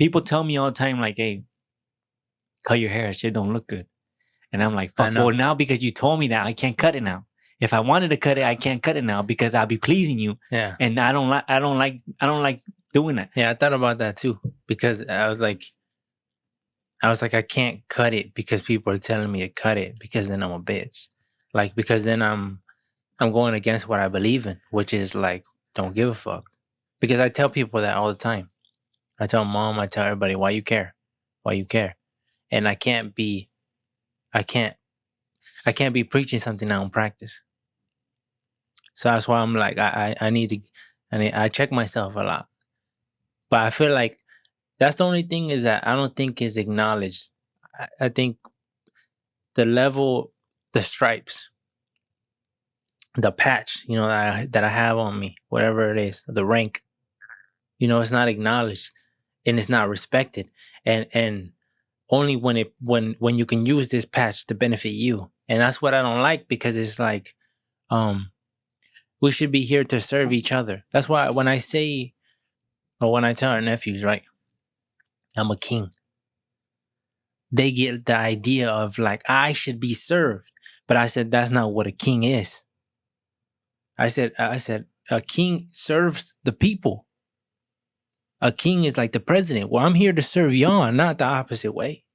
People tell me all the time, like, hey, cut your hair. Shit don't look good. And I'm like, fuck, well, now because you told me that, I can't cut it now. If I wanted to cut it, I can't cut it now because I'll be pleasing you. Yeah. And I don't like doing that. Yeah, I thought about that too. Because I was like, I can't cut it because people are telling me to cut it because then I'm a bitch. Like, because then I'm going against what I believe in, which is like, don't give a fuck. Because I tell people that all the time. I tell mom, I tell everybody, why you care? Why you care? And I can't be preaching something I don't practice. So that's why I'm like, I check myself a lot. But I feel like that's the only thing is that I don't think is acknowledged. I think the level, the stripes, the patch, that I have on me, whatever it is, the rank, it's not acknowledged and it's not respected. And only when you can use this patch to benefit you. And that's what I don't like, because it's like, we should be here to serve each other. That's why when I say, or when I tell our nephews, right, I'm a king, they get the idea of like, I should be served. But I said, that's not what a king is. I said, a king serves the people. A king is like the president. Well, I'm here to serve y'all, not the opposite way.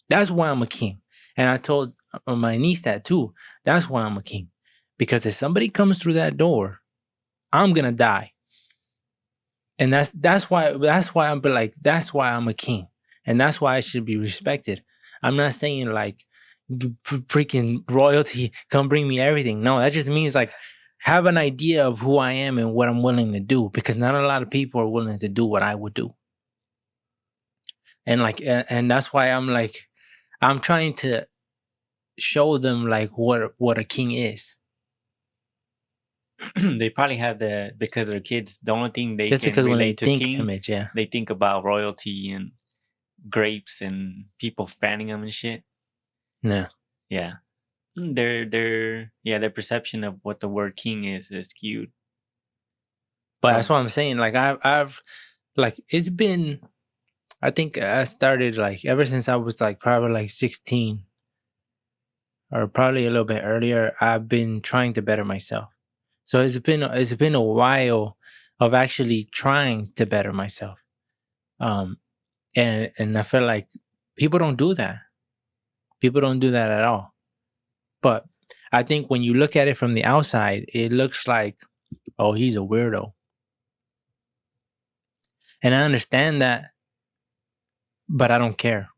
That's why I'm a king. And I told my niece that too. That's why I'm a king. Because if somebody comes through that door, I'm gonna die. And that's why I'm like, that's why I'm a king. And that's why I should be respected. I'm not saying like freaking royalty, come bring me everything. No, that just means like, have an idea of who I am and what I'm willing to do, because not a lot of people are willing to do what I would do. And like, and that's why I'm like, I'm trying to show them like what a king is. They probably have because their kids, the only thing they just can because when they relate to think king, image, yeah, they think about royalty and grapes and people fanning them and shit. No. Yeah. Their perception of what the word king is skewed. But that's what I'm saying. Like I've like, it's been, I think I started like ever since I was like probably like 16 or probably a little bit earlier, I've been trying to better myself. So it's been a while of actually trying to better myself. And I feel like people don't do that. People don't do that at all. But I think when you look at it from the outside, it looks like, oh, he's a weirdo. And I understand that, but I don't care.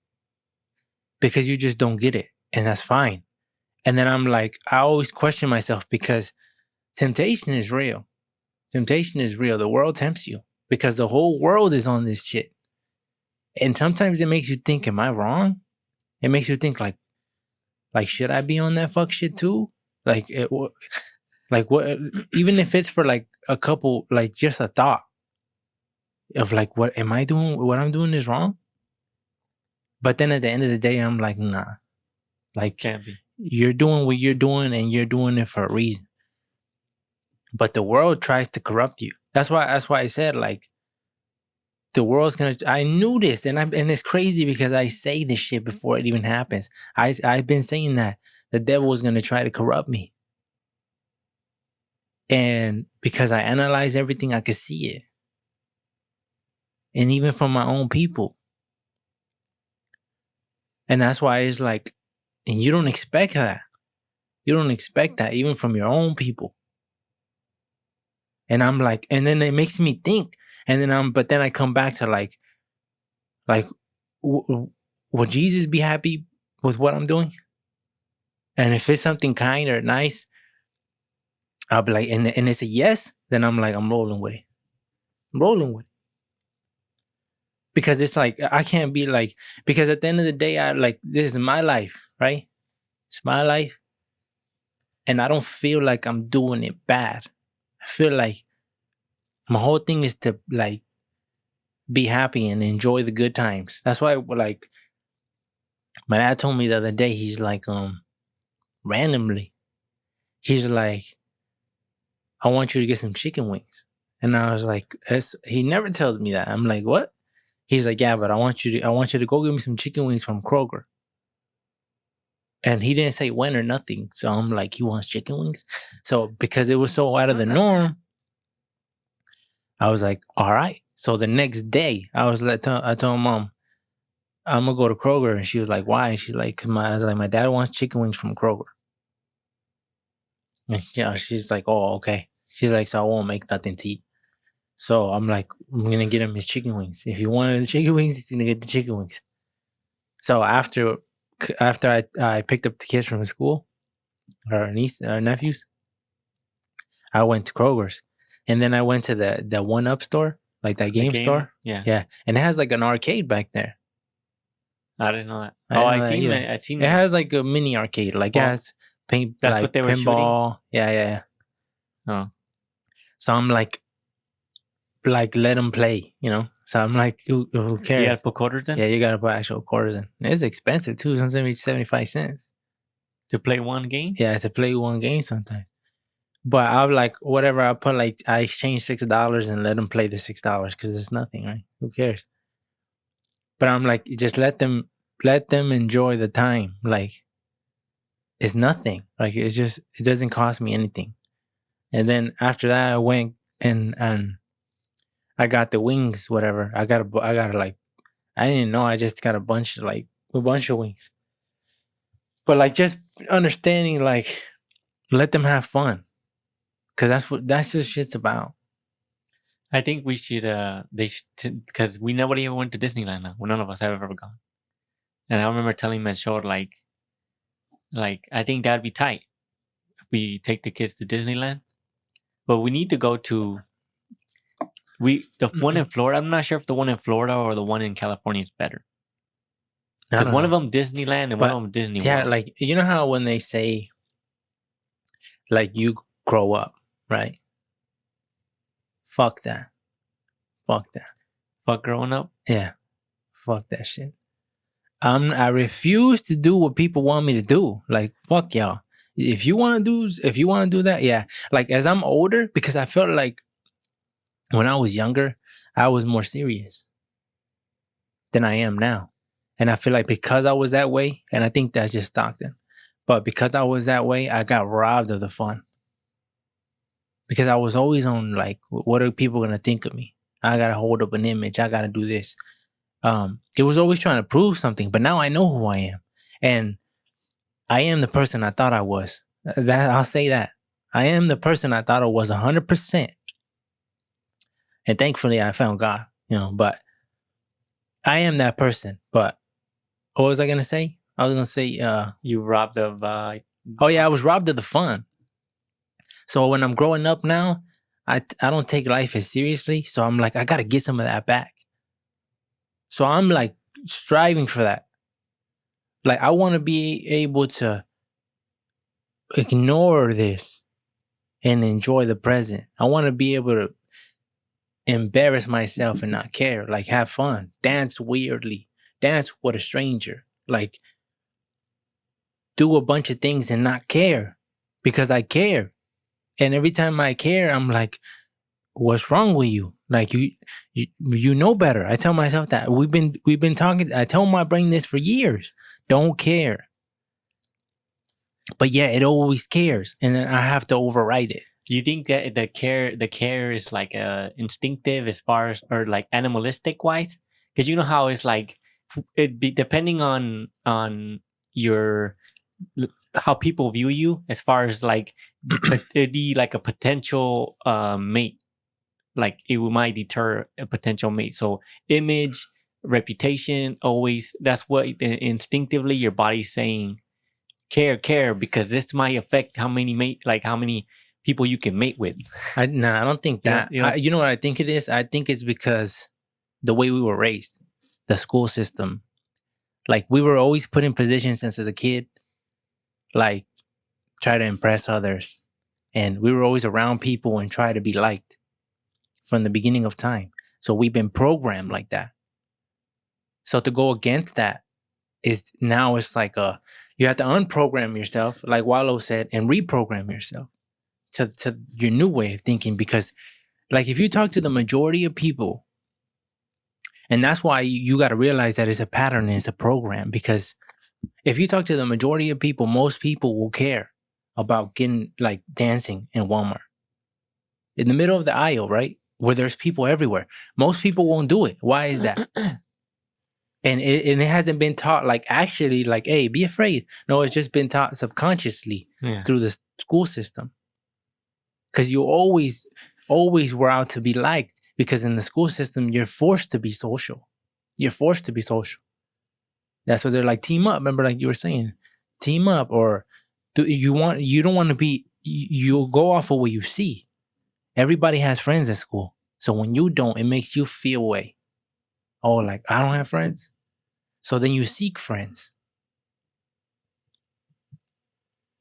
Because you just don't get it. And that's fine. And then I'm like, I always question myself, because temptation is real. Temptation is real. The world tempts you because the whole world is on this shit. And sometimes it makes you think, am I wrong? It makes you think like, should I be on that fuck shit too? Like, like what? Even if it's for like a couple, like just a thought of like, what am I doing? What I'm doing is wrong. But then at the end of the day, I'm like, nah. Like, can't be. You're doing what you're doing, and you're doing it for a reason. But the world tries to corrupt you. That's why I said like, the world's gonna. I knew this, and it's crazy because I say this shit before it even happens. I've been saying that the devil is gonna try to corrupt me, and because I analyze everything, I could see it, and even from my own people, and that's why it's like, and you don't expect that. You don't expect that even from your own people. And I'm like, and then it makes me think, and then but then I come back to like, would Jesus be happy with what I'm doing? And if it's something kind or nice, I'll be like, and it's a yes, then I'm like, I'm rolling with it. I'm rolling with it. Because it's like, I can't be like, because at the end of the day, I like, this is my life, right? It's my life. And I don't feel like I'm doing it bad. I feel like my whole thing is to like be happy and enjoy the good times. That's why like my dad told me the other day, he's like, randomly, he's like, I want you to get some chicken wings. And I was like, he never tells me that. I'm like, what? He's like, yeah, but I want you to go get me some chicken wings from Kroger. And he didn't say when or nothing. So I'm like, he wants chicken wings. So because it was so out of the norm, I was like, all right. So the next day, I told Mom, I'm gonna go to Kroger, and she was like, why? And she's like, I was like, my dad wants chicken wings from Kroger. And she's like, oh, okay. She's like, so I won't make nothing to eat. So I'm like, I'm gonna get him his chicken wings. If he wanted the chicken wings, he's gonna get the chicken wings. So after I picked up the kids from school, our nephews, I went to Kroger's, and then I went to the One Up store, like that game store. Yeah. And it has like an arcade back there. I didn't know that. I seen it. I seen it. It has like a mini arcade, like it has paint. That's like what they were pinball. shooting? Yeah. Oh. So I'm like let them play, you know. So I'm like, who cares? You gotta put quarters in? Yeah, you gotta put actual quarters in. It's expensive too. Sometimes 75 cents to play one game. Yeah, to play one game sometimes. But I'm like, whatever. I put like I exchange $6 and let them play the $6 because it's nothing, right? Who cares? But I'm like, just let them enjoy the time. Like, it's nothing. Like, it doesn't cost me anything. And then after that, I went and I got the wings, whatever. I got like, I didn't know. I just got a bunch of wings. But like, just understanding, like, let them have fun, because that's just shit's about. I think we should. Because nobody ever went to Disneyland now. Well, none of us have ever gone. And I remember telling my short, like I think that'd be tight if we take the kids to Disneyland. But we need to go to. The one in Florida, I'm not sure if the one in Florida or the one in California is better. Because one of them Disneyland and one of them Disney World. Yeah, like, you know how when they say, like, you grow up, right? Fuck that. Fuck growing up? Yeah. Fuck that shit. I refuse to do what people want me to do. Like, fuck y'all. If you want to do that, yeah. Like, as I'm older, because I felt like when I was younger, I was more serious than I am now. And I feel like because I was that way, and I think that's just Stockton, but because I was that way, I got robbed of the fun. Because I was always on, like, what are people going to think of me? I got to hold up an image. I got to do this. It was always trying to prove something, but now I know who I am. And I am the person I thought I was. I'll say that. I am the person I thought I was 100%. And thankfully, I found God, but I am that person. But what was I going to say? I was going to say... you robbed of... oh, yeah, I was robbed of the fun. So when I'm growing up now, I don't take life as seriously. So I'm like, I got to get some of that back. So I'm like striving for that. Like, I want to be able to ignore this and enjoy the present. I want to be able to embarrass myself and not care. Like, have fun. Dance weirdly. Dance with a stranger. Like, do a bunch of things and not care. Because I care. And every time I care, I'm like, what's wrong with you? Like, you know better. I tell myself that. We've been talking. I tell my brain this for years. Don't care. But yeah, it always cares. And then I have to override it. Do you think that the care is like instinctive as far as, or like animalistic wise? Because you know how it's like, it be depending on your, how people view you, as far as like, it'd be like a potential mate. Like, it might deter a potential mate. So image, reputation, always, that's what instinctively your body's saying, care, because this might affect how many people you can mate with. I don't think that. You know what I think it is? I think it's because the way we were raised, the school system. Like, we were always put in positions since as a kid, like, try to impress others. And we were always around people and try to be liked from the beginning of time. So we've been programmed like that. So to go against that is now it's like you have to unprogram yourself, like Wallow said, and reprogram yourself to your new way of thinking. Because, like, if you talk to the majority of people And that's why you got to realize that it's a pattern and it's a program. Because if you talk to the majority of people, most people will care about getting like dancing in Walmart. In the middle of the aisle, right? Where there's people everywhere. Most people won't do it. Why is that? And it hasn't been taught like actually like, hey, be afraid. No, it's just been taught subconsciously through the school system. Because you always were out to be liked, because in the school system, you're forced to be social. You're forced to be social. That's why they're like, team up. Remember, like you were saying, team up. Or you don't want to be, you go off of what you see. Everybody has friends at school. So when you don't, it makes you feel away. Oh, like, I don't have friends. So then you seek friends.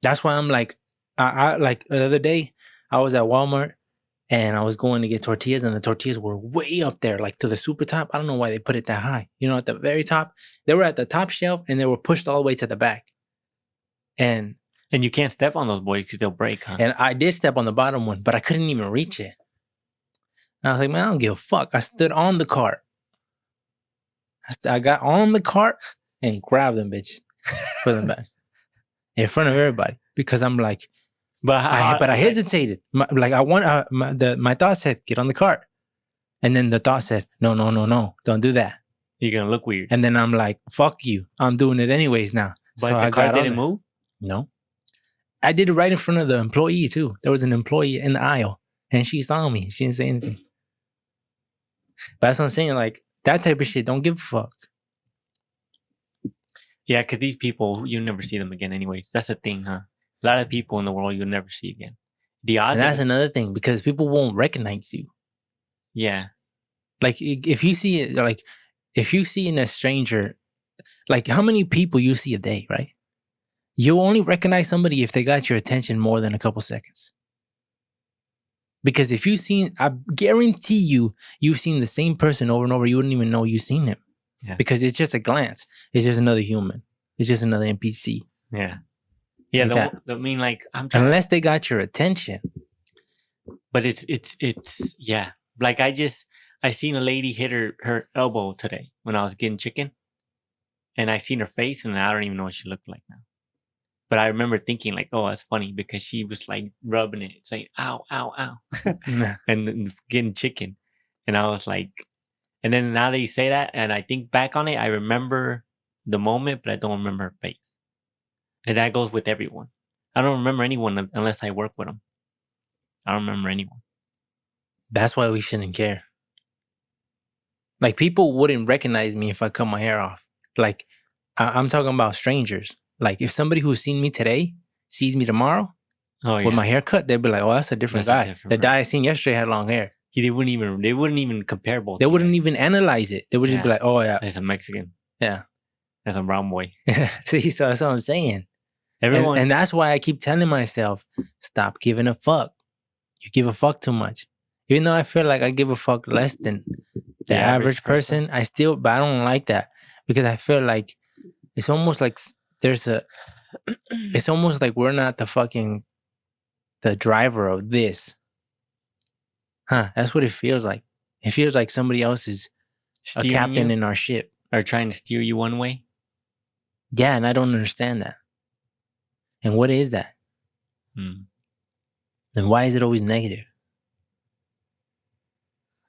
That's why I'm like, I like the other day, I was at Walmart and I was going to get tortillas, and the tortillas were way up there, like to the super top. I don't know why they put it that high. You know, at the very top, they were at the top shelf and they were pushed all the way to the back. And you can't step on those boys because they'll break, huh? And I did step on the bottom one, but I couldn't even reach it. And I was like, man, I don't give a fuck. I stood on the cart. I got on the cart and grabbed them, bitch, put them back in front of everybody, because I'm like, but I hesitated. My thought said, get on the cart, and then the thought said, no, don't do that. You're gonna look weird. And then I'm like, fuck you, I'm doing it anyways now. But so the cart didn't move. No, I did it right in front of the employee too. There was an employee in the aisle, and she saw me. She didn't say anything. But that's what I'm saying. Like, that type of shit, don't give a fuck. Yeah, because these people, you never see them again anyways. That's the thing, huh? A lot of people in the world you'll never see again. The odds. And that's another thing, because people won't recognize you. Yeah. Like, if you see it, like, if you see in a stranger, like, how many people you see a day, right? You'll only recognize somebody if they got your attention more than a couple seconds. Because if you've seen, I guarantee you've seen the same person over and over, you wouldn't even know you've seen him. Yeah. Because it's just a glance. It's just another human. It's just another NPC. Yeah. Yeah, like I mean, like, unless they got your attention. But it's yeah. Like, I seen a lady hit her elbow today when I was getting chicken. And I seen her face, and I don't even know what she looked like now. But I remember thinking, like, oh, that's funny, because she was like rubbing it, saying, ow, ow, ow. and getting chicken. And I was like, and then now that you say that, and I think back on it, I remember the moment, but I don't remember her face. And that goes with everyone. I don't remember anyone unless I work with them. I don't remember anyone. That's why we shouldn't care. Like, people wouldn't recognize me if I cut my hair off. Like, I'm talking about strangers. Like, if somebody who's seen me today sees me tomorrow with my haircut, they'd be like, "Oh, that's a different guy." The guy I seen yesterday had long hair. They wouldn't even compare both. They wouldn't even analyze it. They would just be like, "Oh yeah, that's a Mexican. Yeah, that's a brown boy." See, so that's what I'm saying. Everyone, and that's why I keep telling myself, stop giving a fuck. You give a fuck too much. Even though I feel like I give a fuck less than the average person, but I don't like that, because I feel like it's almost like it's almost like we're not the driver of this. Huh, that's what it feels like. It feels like somebody else is a captain in our ship. Or trying to steer you one way. Yeah, and I don't understand that. And what is that? And why is it always negative?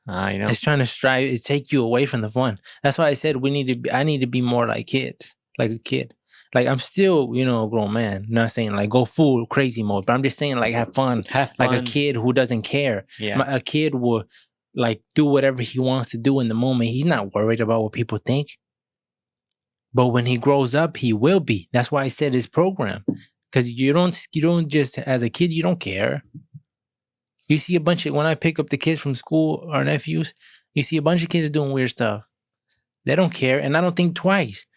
It's trying to take you away from the fun. That's why I said I need to be more like kids, like a kid. Like, I'm still, a grown man. I'm not saying like go full crazy mode, but I'm just saying like have fun. Like a kid who doesn't care. Yeah. A kid will like do whatever he wants to do in the moment. He's not worried about what people think. But when he grows up, he will be. That's why I said it's programmed. Because you don't just, as a kid, you don't care. You see a bunch of, when I pick up the kids from school, our nephews, you see a bunch of kids doing weird stuff. They don't care, and I don't think twice.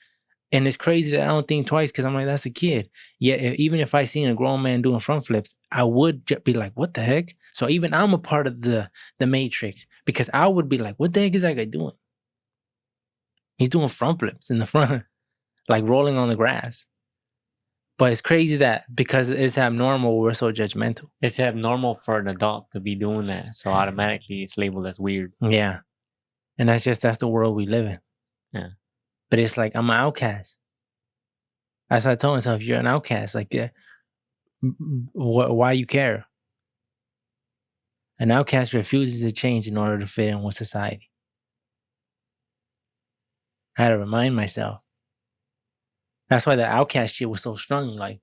And it's crazy that I don't think twice, because I'm like, that's a kid. Yeah, even if I seen a grown man doing front flips, I would be like, what the heck? So even I'm a part of the matrix, because I would be like, what the heck is that guy doing? He's doing front flips in the front, like rolling on the grass. But it's crazy that because it's abnormal, we're so judgmental. It's abnormal for an adult to be doing that. So automatically it's labeled as weird. Yeah. And that's the world we live in. Yeah. But it's like, I'm an outcast. That's what I told myself, you're an outcast. Like, why you care? An outcast refuses to change in order to fit in with society. I had to remind myself. That's why the outcast shit was so strong. Like,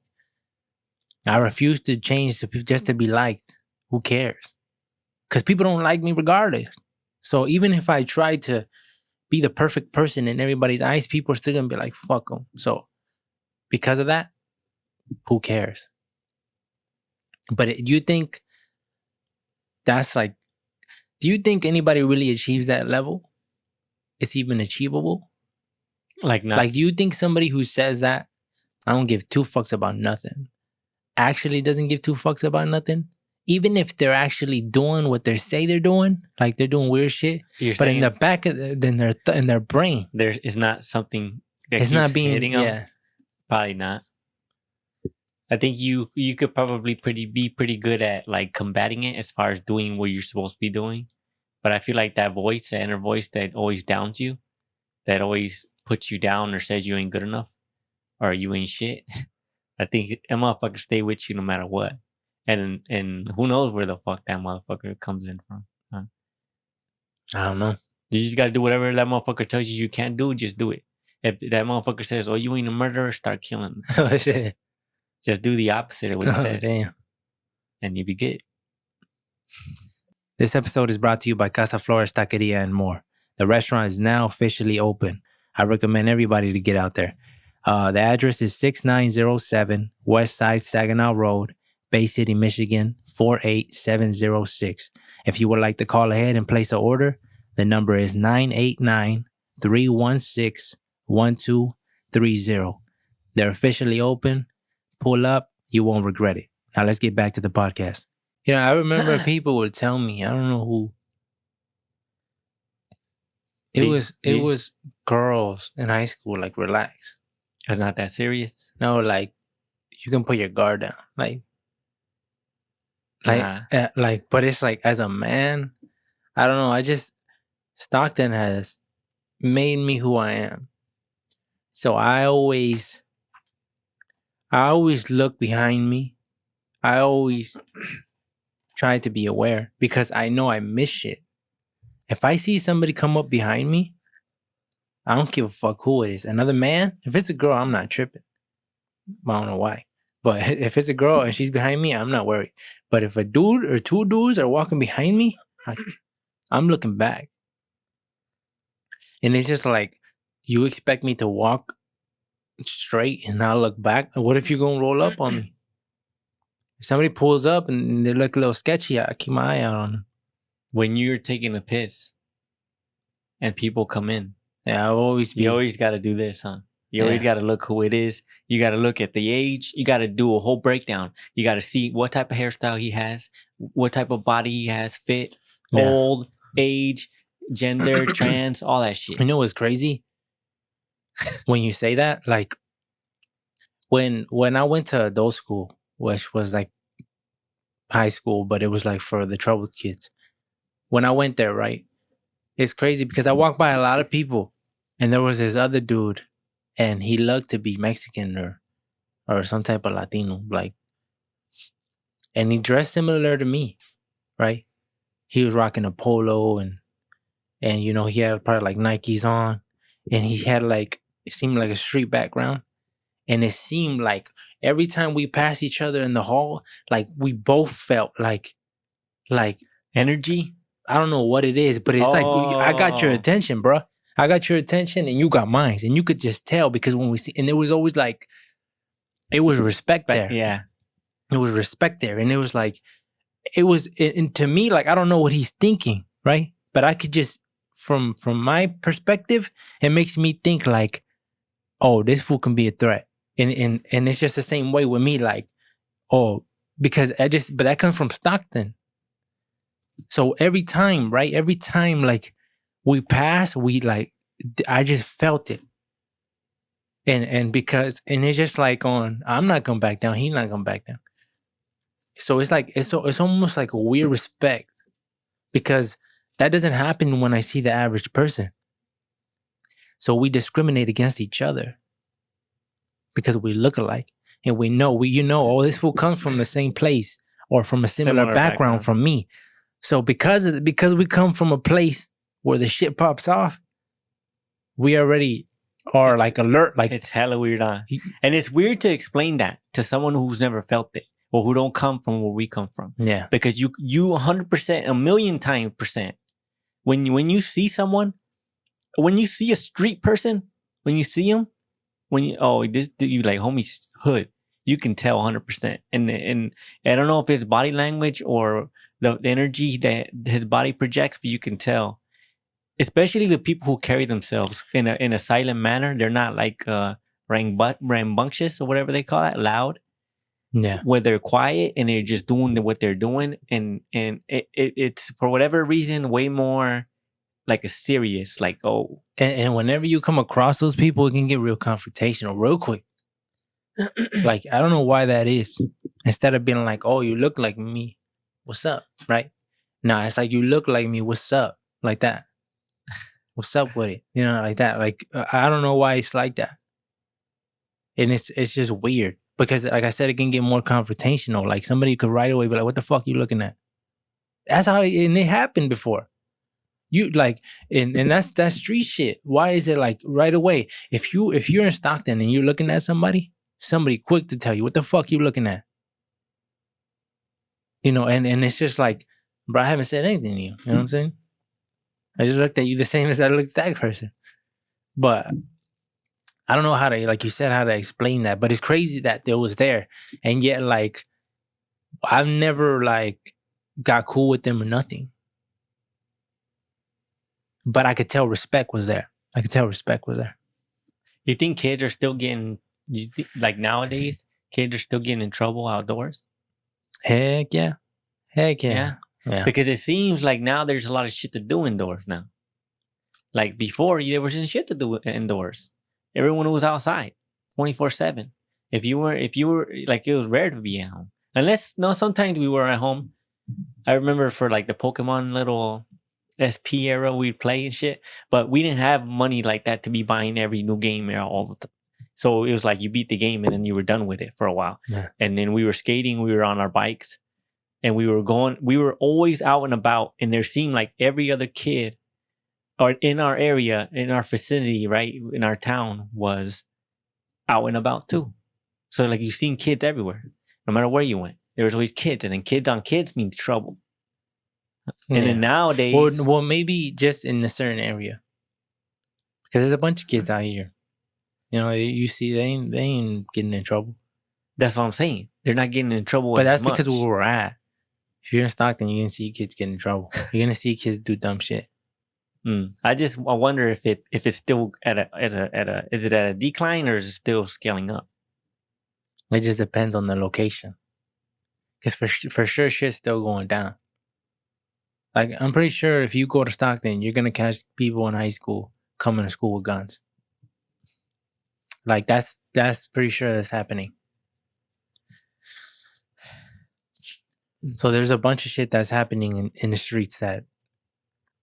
I refuse to change just to be liked. Who cares? Because people don't like me regardless. So even if I try to be the perfect person in everybody's eyes, people are still gonna be like, fuck them. So because of that, who cares? But you think that's like, do you think anybody really achieves that level? It's even achievable? Like, not. Like, do you think somebody who says that, I don't give two fucks about nothing, actually doesn't give two fucks about nothing? Even if they're actually doing what they say they're doing, like they're doing weird shit, You're but in saying the back of in their brain, there is not something that it's keeps not being hitting them. Probably not. I think you could probably be pretty good at like combating it as far as doing what you're supposed to be doing. But I feel like that voice, that inner voice that always downs you, that always puts you down or says you ain't good enough or you ain't shit. I think that motherfucker stay with you no matter what. And who knows where the fuck that motherfucker comes in from. Huh? I don't know. You just gotta do whatever that motherfucker tells you can't do, just do it. If that motherfucker says, "Oh, you ain't a murderer," start killing. Oh, shit. Just do the opposite of what he Oh, said, damn. and you be good. This episode is brought to you by Casa Flores Taqueria and more. The restaurant is now officially open. I recommend everybody to get out there. The address is 6907 West Side Saginaw Road, Bay City, Michigan, 48706. If you would like to call ahead and place an order, the number is 989-316-1230. They're officially open. Pull up. You won't regret it. Now let's get back to the podcast. You know, I remember people would tell me, I don't know who. It was girls in high school, like, relax. It's not that serious. No, like, you can put your guard down. Nah. But it's like, as a man, I don't know. Stockton has made me who I am. So I always look behind me. I always try to be aware because I know I miss shit. If I see somebody come up behind me, I don't give a fuck who it is. Another man, if it's a girl, I'm not tripping. I don't know why. But if it's a girl and she's behind me, I'm not worried. But if a dude or two dudes are walking behind me, I'm looking back. And it's just like, you expect me to walk straight and not look back? What if you're going to roll up on me? If somebody pulls up and they look a little sketchy, I keep my eye out on them. When you're taking a piss and people come in, Yeah, you always got to do this, huh? You always got to look who it is. You got to look at the age. You got to do a whole breakdown. You got to see what type of hairstyle he has, what type of body he has, fit, old, age, gender, trans, all that shit. You know what's crazy? When you say that, like, when I went to adult school, which was like high school, but it was like for the troubled kids. When I went there, right? It's crazy because I walked by a lot of people and there was this other dude and he looked to be Mexican or some type of Latino, like, and he dressed similar to me, right? He was rocking a polo and you know, he had probably like Nikes on and he had like, it seemed like a street background. And it seemed like every time we passed each other in the hall, like we both felt like energy. I don't know what it is, but it's like, I got your attention, bro. I got your attention and you got mine. And you could just tell because when we see, and it was always like, it was respect there. Yeah. It was respect there. And it was like, and to me, like, I don't know what he's thinking, right? But I could just, from my perspective, it makes me think like, oh, this fool can be a threat. And it's just the same way with me, like, oh, because but that comes from Stockton. So every time, right? Every time, like, we pass, I just felt it. And it's just like I'm not going back down. He's not going back down. So it's like, it's almost like a weird respect because That doesn't happen when I see the average person. So we discriminate against each other because we look alike, and we know oh, this fool comes from the same place or from a similar background from me. So because we come from a place where the shit pops off, we already are like alert. Like it's hella weird, and it's weird to explain that to someone who's never felt it or who don't come from where we come from. Yeah, because you 100%, a million times percent, when you see someone, when you see a street person, when you see him, you like homie's hood, you can tell 100%. And I don't know if it's body language or the energy that his body projects, but you can tell. Especially the people who carry themselves in a silent manner. They're not like rambunctious or whatever they call it, loud. Yeah. Where they're quiet and they're just doing what they're doing, and it's for whatever reason way more like a serious, like, oh. And whenever you come across those people, it can get real confrontational real quick. Like, I don't know why that is. Instead of being like, oh, you look like me, what's up, right? No, it's like, you look like me, what's up, like that. What's up with it? You know, like that. Like, I don't know why it's like that. And it's just weird because, like I said, it can get more confrontational. Like, somebody could right away be like, what the fuck are you looking at? That's how and it happened before. You like, and that's street shit. Why is it like right away? If you're in Stockton and you're looking at somebody quick to tell you, what the fuck you looking at? You know, and it's just like, bro, I haven't said anything to you. You know what I'm saying? I just looked at you the same as I looked at that person. But I don't know how to, like you said, how to explain that. But it's crazy that it was there. And yet, like, I've never, like, got cool with them or nothing. But I could tell respect was there. You think kids are still getting, like nowadays, kids are still getting in trouble outdoors? Heck yeah. Yeah. Because it seems like now there's a lot of shit to do indoors now. Like before, there wasn't shit to do indoors. Everyone was outside 24/7. If you were like, it was rare to be at home. Sometimes we were at home. I remember for like the Pokemon little SP era, we'd play and shit, but we didn't have money like that to be buying every new game all the time. So it was like you beat the game and then you were done with it for a while. Yeah. And then we were skating, we were on our bikes, and we were always out and about. And there seemed like every other kid or in our area, in our vicinity, right, in our town, was out and about too. So like you've seen kids everywhere, no matter where you went. There was always kids, and then kids on kids means trouble. And then nowadays, well, maybe just in a certain area, because there's a bunch of kids out here. You know, you see, they ain't getting in trouble. That's what I'm saying. They're not getting in trouble. But that's because of where we're at. If you're in Stockton, you're gonna see kids get in trouble. You're gonna see kids do dumb shit. I wonder if it's still is it at a decline or is it still scaling up? It just depends on the location. Because for sure, shit's still going down. Like, I'm pretty sure if you go to Stockton, you're gonna catch people in high school coming to school with guns. Like, that's pretty sure that's happening. So there's a bunch of shit that's happening in the streets, that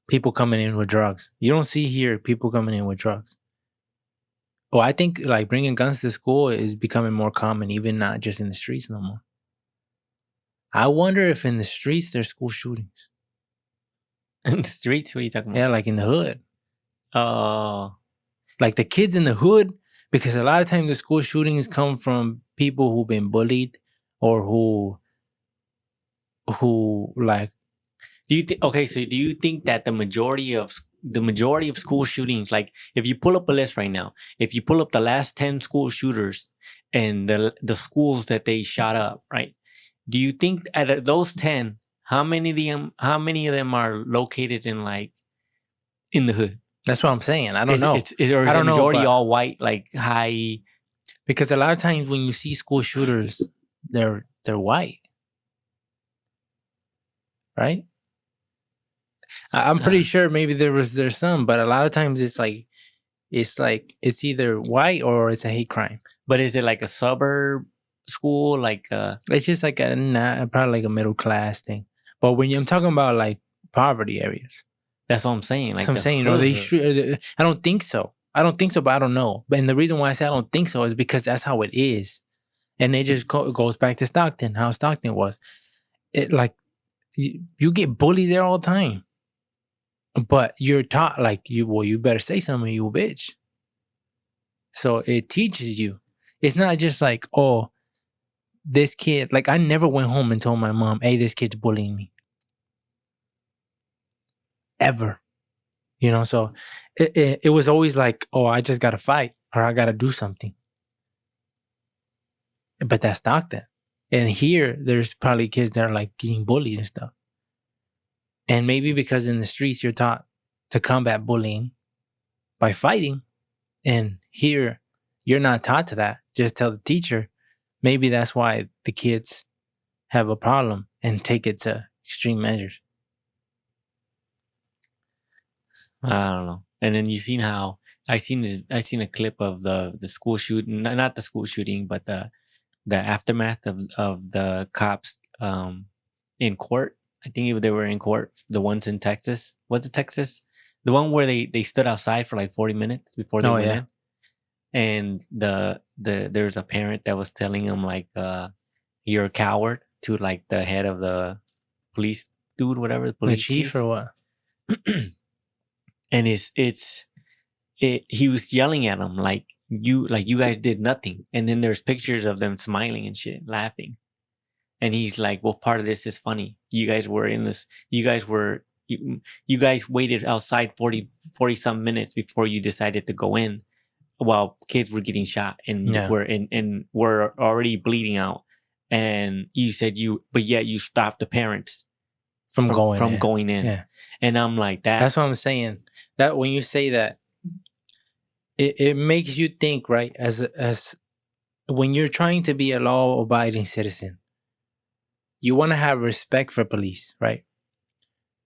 people coming in with drugs. You don't see here people coming in with drugs. Well, I think like bringing guns to school is becoming more common, even not just in the streets no more. I wonder if in the streets there's school shootings. In the streets? What are you talking about? Yeah, like in the hood. Oh. Like the kids in the hood, because a lot of times the school shootings come from people who've been bullied or who like. Do you think that the majority of school shootings, like if you pull up a list right now, if you pull up the last 10 school shooters and the schools that they shot up, right? Do you think out of those 10, how many of them are located in the hood? That's what I'm saying. I don't know. Is the majority all white, like high? Because a lot of times when you see school shooters, they're white, right? I'm pretty sure maybe there's some, but a lot of times it's it's either white or it's a hate crime. But is it like a suburb school? It's just like probably like a middle class thing. But when I'm talking about like poverty areas, That's what I'm saying. That's Like what I'm the saying. Or they hood. should. I don't think so. I don't think so, but I don't know. And the reason why I say I don't think so is because that's how it is. And it just goes back to Stockton, how Stockton was. It like you get bullied there all the time, but you're taught like you better say something, you bitch. So it teaches you. It's not just like, oh, this kid. Like I never went home and told my mom, hey, this kid's bullying me. Ever. You know, so it was always like, oh, I just gotta fight or I gotta do something. But that's Stockton. And here, there's probably kids that are like getting bullied and stuff. And maybe because in the streets you're taught to combat bullying by fighting, and here you're not taught to that. Just tell the teacher. Maybe that's why the kids have a problem and take it to extreme measures. I don't know. And then you seen how I seen a clip of the school shooting, not the school shooting, but the aftermath of the cops in court. I think they were in court. The ones in Texas. What's it, Texas? The one where they stood outside for like 40 minutes before they went in. And there's a parent that was telling him like, you're a coward, to like the head of the police dude, whatever, the police chief or what? And he was yelling at him like you guys did nothing. And then there's pictures of them smiling and shit, laughing. And he's like, well, part of this is funny. You guys were in this. You guys waited outside 40 some minutes before you decided to go in, while kids were getting shot and were already bleeding out. And you said but yet you stopped the parents from going in. Yeah. And I'm like, that's what I'm saying. That when you say that, it makes you think, right? As when you're trying to be a law-abiding citizen, you want to have respect for police, right?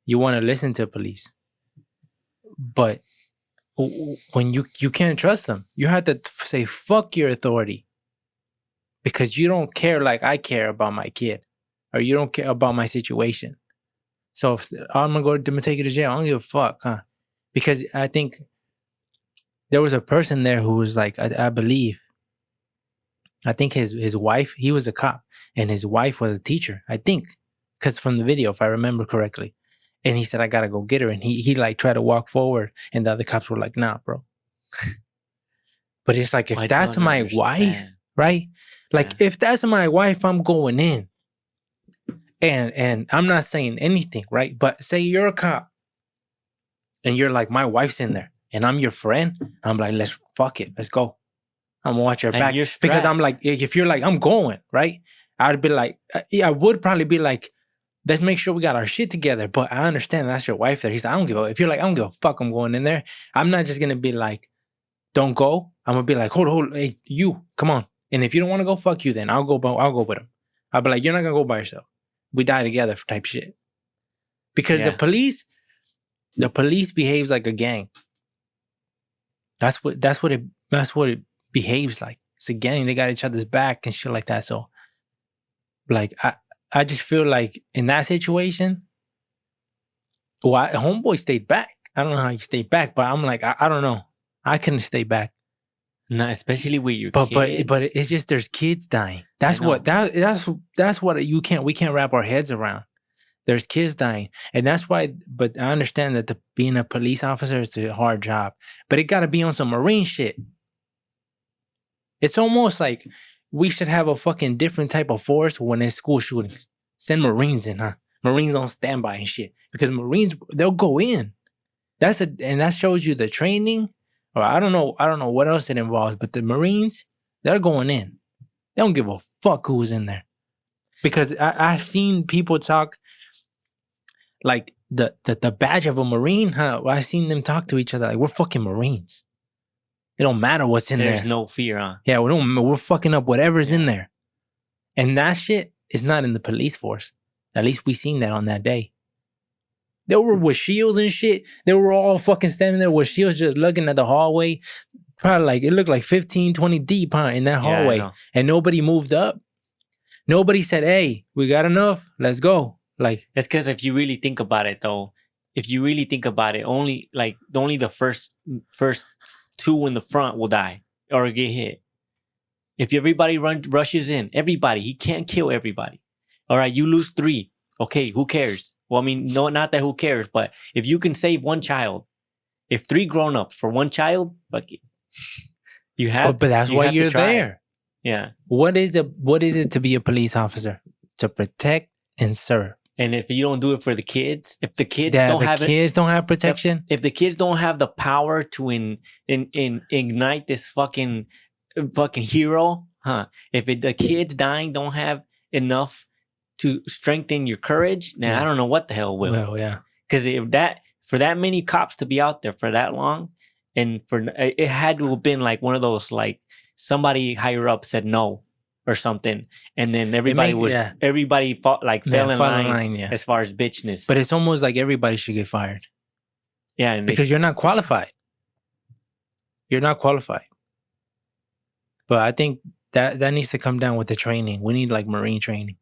You want to listen to police, but when you can't trust them, you have to say fuck your authority, because you don't care like I care about my kid, or you don't care about my situation. So if I'm gonna take you to jail, I don't give a fuck, huh? Because I think there was a person there who was like, I think his wife, he was a cop, and his wife was a teacher, I think, because from the video, if I remember correctly. And he said, I gotta go get her. And he like tried to walk forward, and the other cops were like, nah, bro. But it's like, if that's my wife, right? Like, if that's my wife, I'm going in. And I'm not saying anything, right? But say you're a cop, and you're like, my wife's in there, and I'm your friend. I'm like, let's fuck it. Let's go. I'm gonna watch your back. Because I'm like, if you're like, I'm going, right? I'd be like, I would probably be like, let's make sure we got our shit together. But I understand that's your wife there. He's like, I don't give a, if you're like, I don't give a fuck, I'm going in there. I'm not just gonna be like, don't go. I'm gonna be like, hold, hey, you, come on. And if you don't want to go, fuck you then. I'll go with him. I'll be like, you're not gonna go by yourself. We die together for type shit. Because the police behaves like a gang. That's what it behaves like. It's a gang. They got each other's back and shit like that. So like I just feel like in that situation, homeboy stayed back. I don't know how he stayed back, but I'm like, I don't know. I couldn't stay back. No, especially with your kids. But it's just there's kids dying. That's what we can't wrap our heads around. There's kids dying, and that's why. But I understand that being a police officer is a hard job, but it got to be on some Marine shit. It's almost like we should have a fucking different type of force when there's school shootings. Send Marines in, huh? Marines on standby and shit, because Marines, they'll go in. And that shows you the training. Or I don't know what else it involves, but the Marines, they're going in. They don't give a fuck who's in there. Because I've seen people talk like the badge of a Marine, huh? I've seen them talk to each other like, we're fucking Marines. It don't matter what's in there. There's no fear, huh? Yeah, we're fucking up whatever's in there. And that shit is not in the police force. At least we seen that on that day. They were with shields and shit. They were all fucking standing there with shields just looking at the hallway. Probably like, it looked like 15, 20 deep, huh, in that hallway. And nobody moved up. Nobody said, hey, we got enough. Let's go. Like, it's because if you really think about it, though, if you really think about it, only the first two in the front will die or get hit. If everybody rushes in, everybody, he can't kill everybody. All right, you lose 3. Okay, who cares? Well, I mean, no, not that who cares, but if you can save one child, if 3 grown-ups for one child, but you have. But that's why you're there. Yeah. What is it to be a police officer? To protect and serve. And if you don't do it for the kids, if the kids don't have protection, if the kids don't have the power to ignite this fucking hero, if the kids dying don't have enough to strengthen your courage, then I don't know what the hell will. Well, yeah. Because for that many cops to be out there for that long, and for it had to have been like one of those, like somebody higher up said no or something, and then everybody fought, like fell in line as far as bitchness. But it's almost like everybody should get fired. Yeah, because you're not qualified. You're not qualified. But I think that needs to come down with the training. We need like Marine training.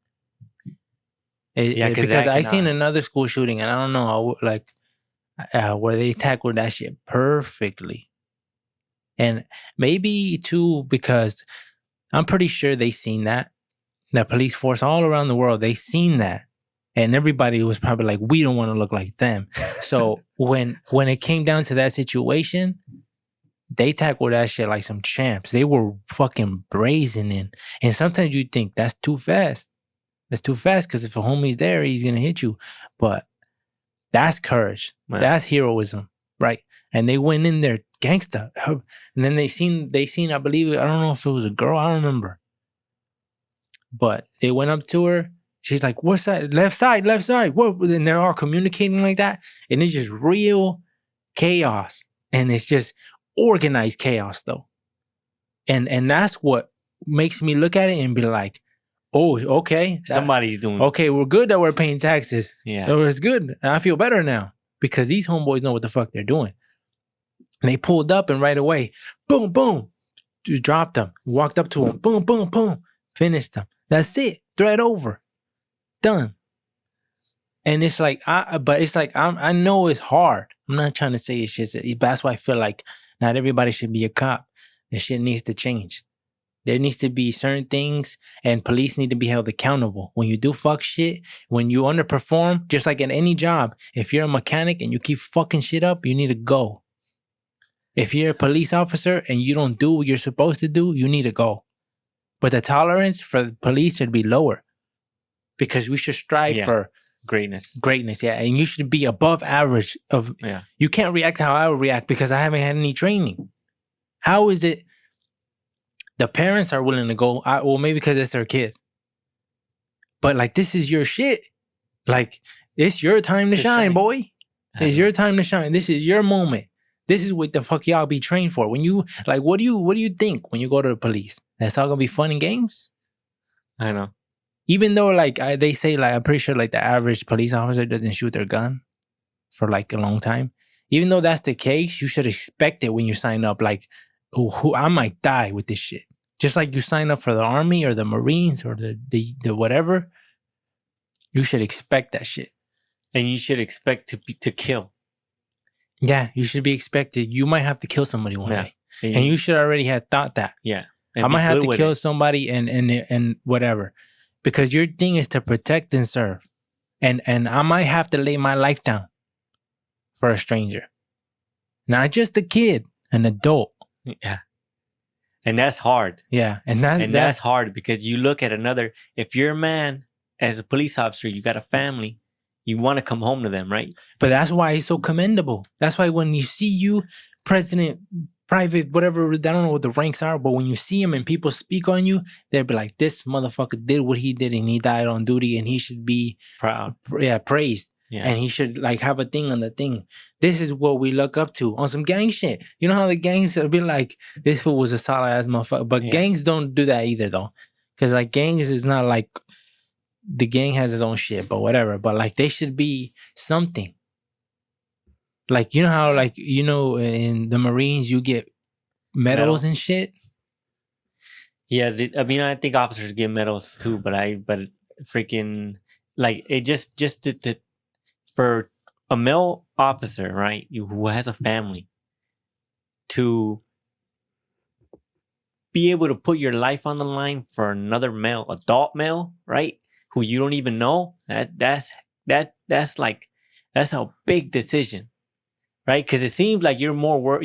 Because I seen another school shooting, and I don't know, like where they tackled that shit perfectly. And maybe too, because I'm pretty sure they seen that. The police force all around the world, they seen that. And everybody was probably like, we don't want to look like them. So when it came down to that situation, they tackled that shit like some champs. They were fucking brazen. And sometimes you think that's too fast. That's too fast, because if a homie's there, he's going to hit you. But that's courage. Man. That's heroism, right? And they went in there gangsta. And then they seen, I believe, I don't know if it was a girl, I don't remember. But they went up to her. She's like, what's that? Left side. What? And they're all communicating like that. And it's just real chaos. And it's just organized chaos, though. And that's what makes me look at it and be like, oh, okay. Somebody's doing. Okay, we're good that we're paying taxes. Yeah. It's good. And I feel better now because these homeboys know what the fuck they're doing. And they pulled up, and right away, boom, boom, just dropped them. Walked up to them, boom, boom, boom, finished them. That's it. Thread over. Done. And it's like, I know it's hard. I'm not trying to say it's just, but that's why I feel like not everybody should be a cop. This shit needs to change. There needs to be certain things, and police need to be held accountable. When you do fuck shit, when you underperform, just like in any job, if you're a mechanic and you keep fucking shit up, you need to go. If you're a police officer and you don't do what you're supposed to do, you need to go. But the tolerance for the police should be lower, because we should strive for greatness. Yeah. And you should be above average of, you can't react how I would react because I haven't had any training. How is it the parents are willing to go? Well, maybe because it's their kid. But like, this is your shit. Like, it's your time to shine, boy. It's your time to shine. This is your moment. This is what the fuck y'all be trained for. When you, like, what do you think when you go to the police? That's all gonna be fun and games? I know. Even though, like, they say, like, I'm pretty sure, like, the average police officer doesn't shoot their gun for, like, a long time. Even though that's the case, you should expect it when you sign up. Like, I might die with this shit. Just like you sign up for the Army or the Marines or the whatever, you should expect that shit. And you should expect to kill. Yeah, you should be expected. You might have to kill somebody one day. And you should already have thought that. Yeah. I might have to kill somebody and whatever. Because your thing is to protect and serve. And I might have to lay my life down for a stranger. Not just a kid, an adult. Yeah. And that's hard. Yeah. And that's hard, because you look at another, if you're a man, as a police officer, you got a family, you want to come home to them, right? But that's why he's so commendable. That's why when you see you, president, private, whatever, I don't know what the ranks are, but when you see him and people speak on you, they'll be like, this motherfucker did what he did and he died on duty and he should be proud. Praised. Yeah. And he should, like, have a thing on the thing. This is what we look up to on some gang shit. You know how the gangs will be like, this fool was a solid ass motherfucker. But gangs don't do that either, though. Because, like, gangs is not like, the gang has its own shit, but whatever. But, like, they should be something. Like, you know how, like, you know, in the Marines, you get medals and shit? Yeah, I mean, I think officers get medals too, but freaking, like, it just for a male officer, right, who has a family, to be able to put your life on the line for another male, adult male, right, who you don't even know, that's a big decision, right? Because it seems like you're more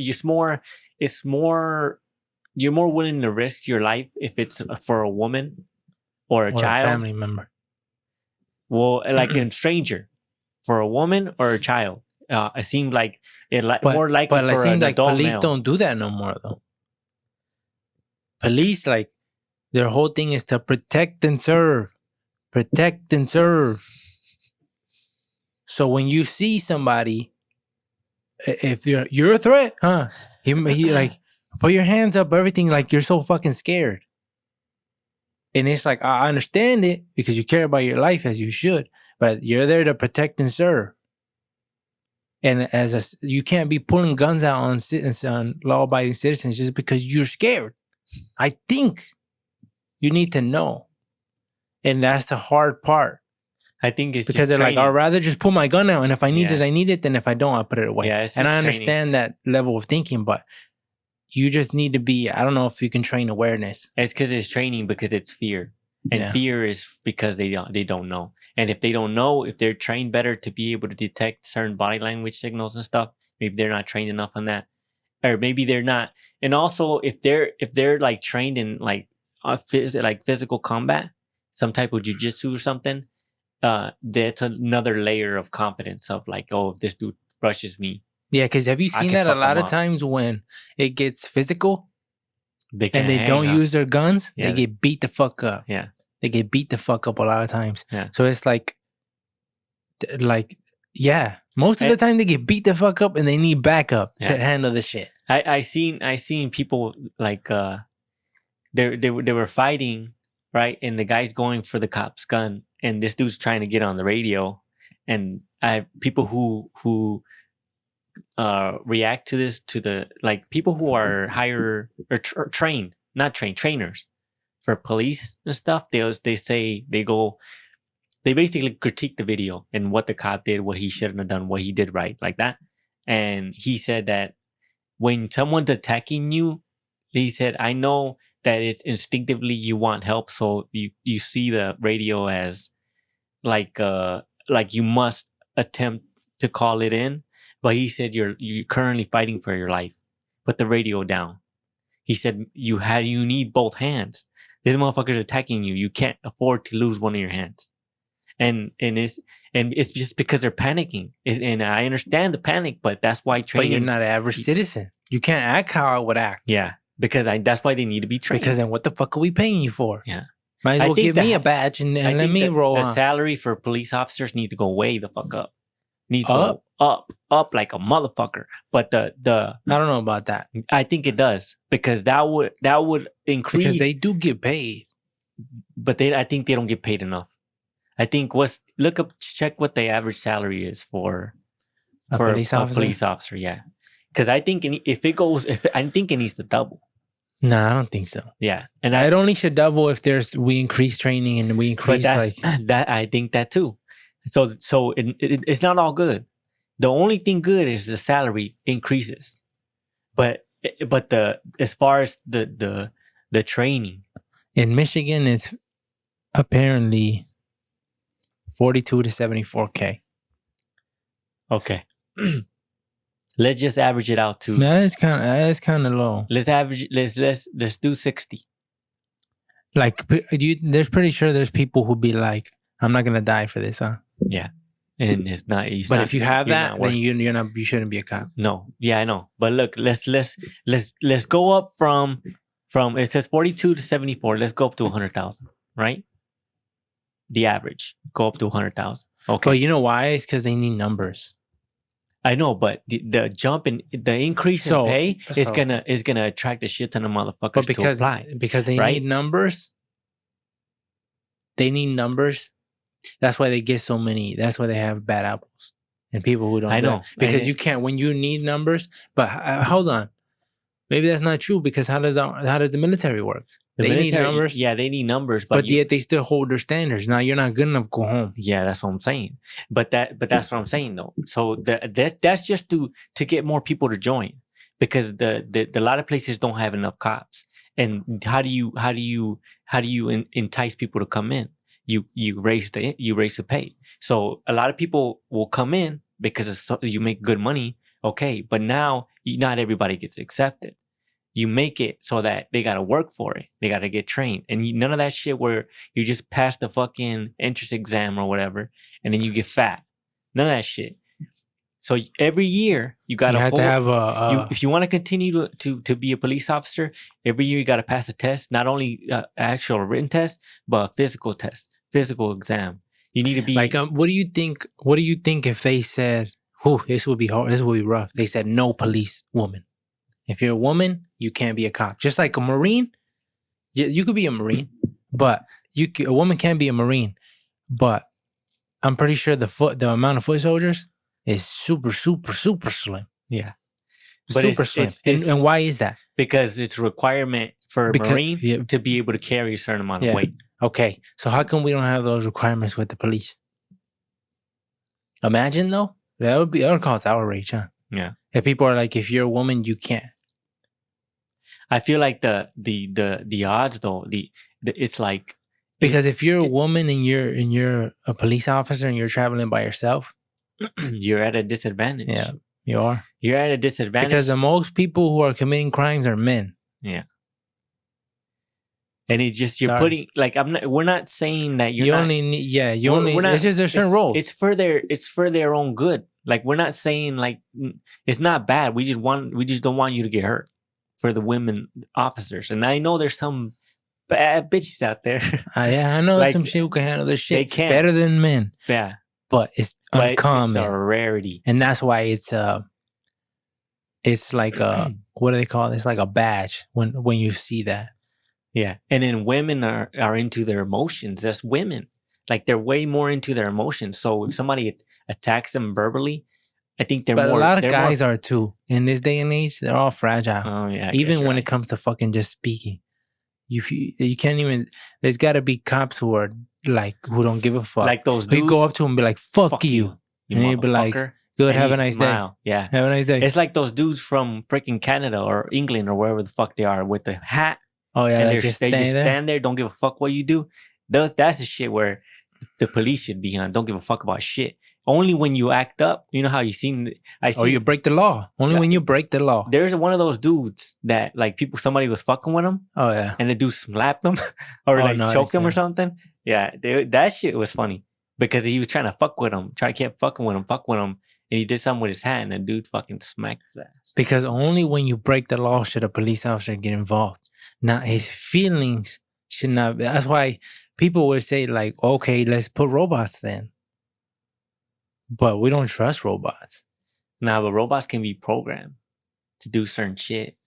you're more willing to risk your life if it's for a woman or a Or a child. family member. Well, like a stranger, for a woman or a child. It seemed like more likely But it for seems an like adult police male. don't do that no more though. Police, like, their whole thing is to protect and serve. Protect and serve. So when you see somebody, if you're a threat, huh? He like, put your hands up, everything, like you're so fucking scared. And it's like, I understand it because you care about your life as you should, but you're there to protect and serve. And you can't be pulling guns out on law-abiding citizens just because you're scared. I think you need to know. And that's the hard part. I think it's because just they're like, I'd rather just pull my gun out, and if I need Yeah. it, I need it. Then if I don't, I'll put it away. Yeah, it's and just I training. understand that level of thinking, but you just need to be. I don't know if you can train awareness. It's because it's training, because it's fear, and fear is because they don't know. And if they don't know, if they're trained better to be able to detect certain body language signals and stuff, maybe they're not trained enough on that, or maybe they're not. And also, if they're like trained in like physical combat, some type of jujitsu or something, that's another layer of confidence of like, oh, if this dude brushes me. Yeah, because have you seen that a lot of times when it gets physical and they don't use their guns, they get beat the fuck up. Yeah. They get beat the fuck up a lot of times. Yeah. So it's like, yeah, most of the time they get beat the fuck up and they need backup to handle the shit. I seen people like they were fighting, right, and the guy's going for the cop's gun, and this dude's trying to get on the radio, and I have people who react to this, to the like people who are higher or trained, not trained, trainers for police and stuff. They say they basically critique the video and what the cop did, what he shouldn't have done, what he did right, like that. And he said that when someone's attacking you, he said, I know that it's instinctively you want help, so you see the radio as like you must attempt to call it in. But he said you're currently fighting for your life. Put the radio down. He said you need both hands. This motherfucker's attacking you. You can't afford to lose one of your hands. And it's just because they're panicking. And I understand the panic, but that's why training. But you're not an average citizen. You can't act how I would act. Yeah, because that's why they need to be trained. Because then what the fuck are we paying you for? Yeah. Might as well give me a badge and let me roll on. The salary for police officers need to go way the fuck up. Needs to go up like a motherfucker. But the I don't know about that. I think it does, because that would increase. Because they do get paid, but I think they don't get paid enough. I think check what the average salary is for a police officer. Yeah, because I think I think it needs to double. No, I don't think so. Yeah, and it only should double if we increase training and we increase that. I think that too. So it's not all good. The only thing good is the salary increases, but as far as the training in Michigan is apparently 42 to 74K. Okay. Let's just average it out to. That's kind of low. Let's average. Let's do 60. Like, there's pretty sure there's people who be like, I'm not gonna die for this, huh? Yeah, and it's not. But if you have that, then you shouldn't be a cop. No, yeah, I know. But look, let's go up from it says 42 to 74. Let's go up to 100,000, right? The average go up to 100,000. Okay. But you know why? It's because they need numbers. I know, but the jump in the increase in pay is gonna attract a shit ton of motherfuckers to apply. Because they need numbers. They need numbers. That's why they get so many. That's why they have bad apples and people who don't. I know, because you can't when you need numbers. But hold on, maybe that's not true, because how does the military work? The They need military, numbers. yeah, they need numbers, but yet they still hold their standards. Now you're not good enough, go home. yeah, that's what I'm saying. But that's what I'm saying though. So that's just to get more people to join, because the a lot of places don't have enough cops. And how do you entice people to come in? You raise the pay. So a lot of people will come in because you make good money. Okay, but now not everybody gets accepted. You make it so that they got to work for it. They got to get trained. And none of that shit where you just pass the fucking entrance exam or whatever, and then you get fat. None of that shit. So every year you got You have to have if you want to continue to be a police officer, every year you got to pass a test, not only actual written test, but a physical test, physical exam. You need to be like, what do you think? What do you think if they said, "Whew, this would be hard. This would be rough." They said, "No police woman. If you're a woman, you can't be a cop." Just like a Marine, you could be a Marine, but a woman can be a Marine. But I'm pretty sure the amount of foot soldiers is super slim. yeah. But super slim. And why is that? Because it's a requirement for a Marine to be able to carry a certain amount of weight. Okay, so how come we don't have those requirements with the police? Imagine though, that would cause outrage, huh? Yeah. If people are like, if you're a woman, you can't. I feel like the odds though, it's like, because if you're a woman and you're a police officer and you're traveling by yourself, you're at a disadvantage. Yeah, you are. You're at a disadvantage because the most people who are committing crimes are men. Yeah. And it's just putting like we're not saying that you only need, it's just there's certain roles. It's for their own good. Like we're not saying like it's not bad. We just don't want you to get hurt for the women officers. And I know there's some bad bitches out there. Yeah, I know like, some shit who can handle this shit. They can better than men. Yeah, but it's uncommon. It's a rarity, and that's why it's like a what do they call it? It's like a badge when you see that. Yeah, and then women are into their emotions. That's women. Like they're way more into their emotions. So if somebody attacks them verbally, I think they're more. But a lot of guys are too. In this day and age, they're all fragile. Oh yeah. Even when it comes to fucking just speaking, you can't even. There's got to be cops who are like who don't give a fuck. Like those dudes. You go up to them and be like, "Fuck you," and they'd be like, "Good, have a nice day." Yeah, have a nice day. It's like those dudes from freaking Canada or England or wherever the fuck they are with the hat. Oh yeah, and they just stand there, don't give a fuck what you do. That's the shit where the police should be on. Don't give a fuck about shit. Only when you act up. You know how you seen? Or you break the law. Only when you break the law. There's one of those dudes that like somebody was fucking with him. Oh yeah, and the dude slapped them or choked him or something. Yeah, that shit was funny because he was trying to fuck with him, trying to keep fucking with him, and he did something with his hand, and the dude fucking smacked his ass. Because only when you break the law should a police officer get involved. Now his feelings should not. That's why people would say like, okay, let's put robots then. But we don't trust robots. Nah, but robots can be programmed to do certain shit,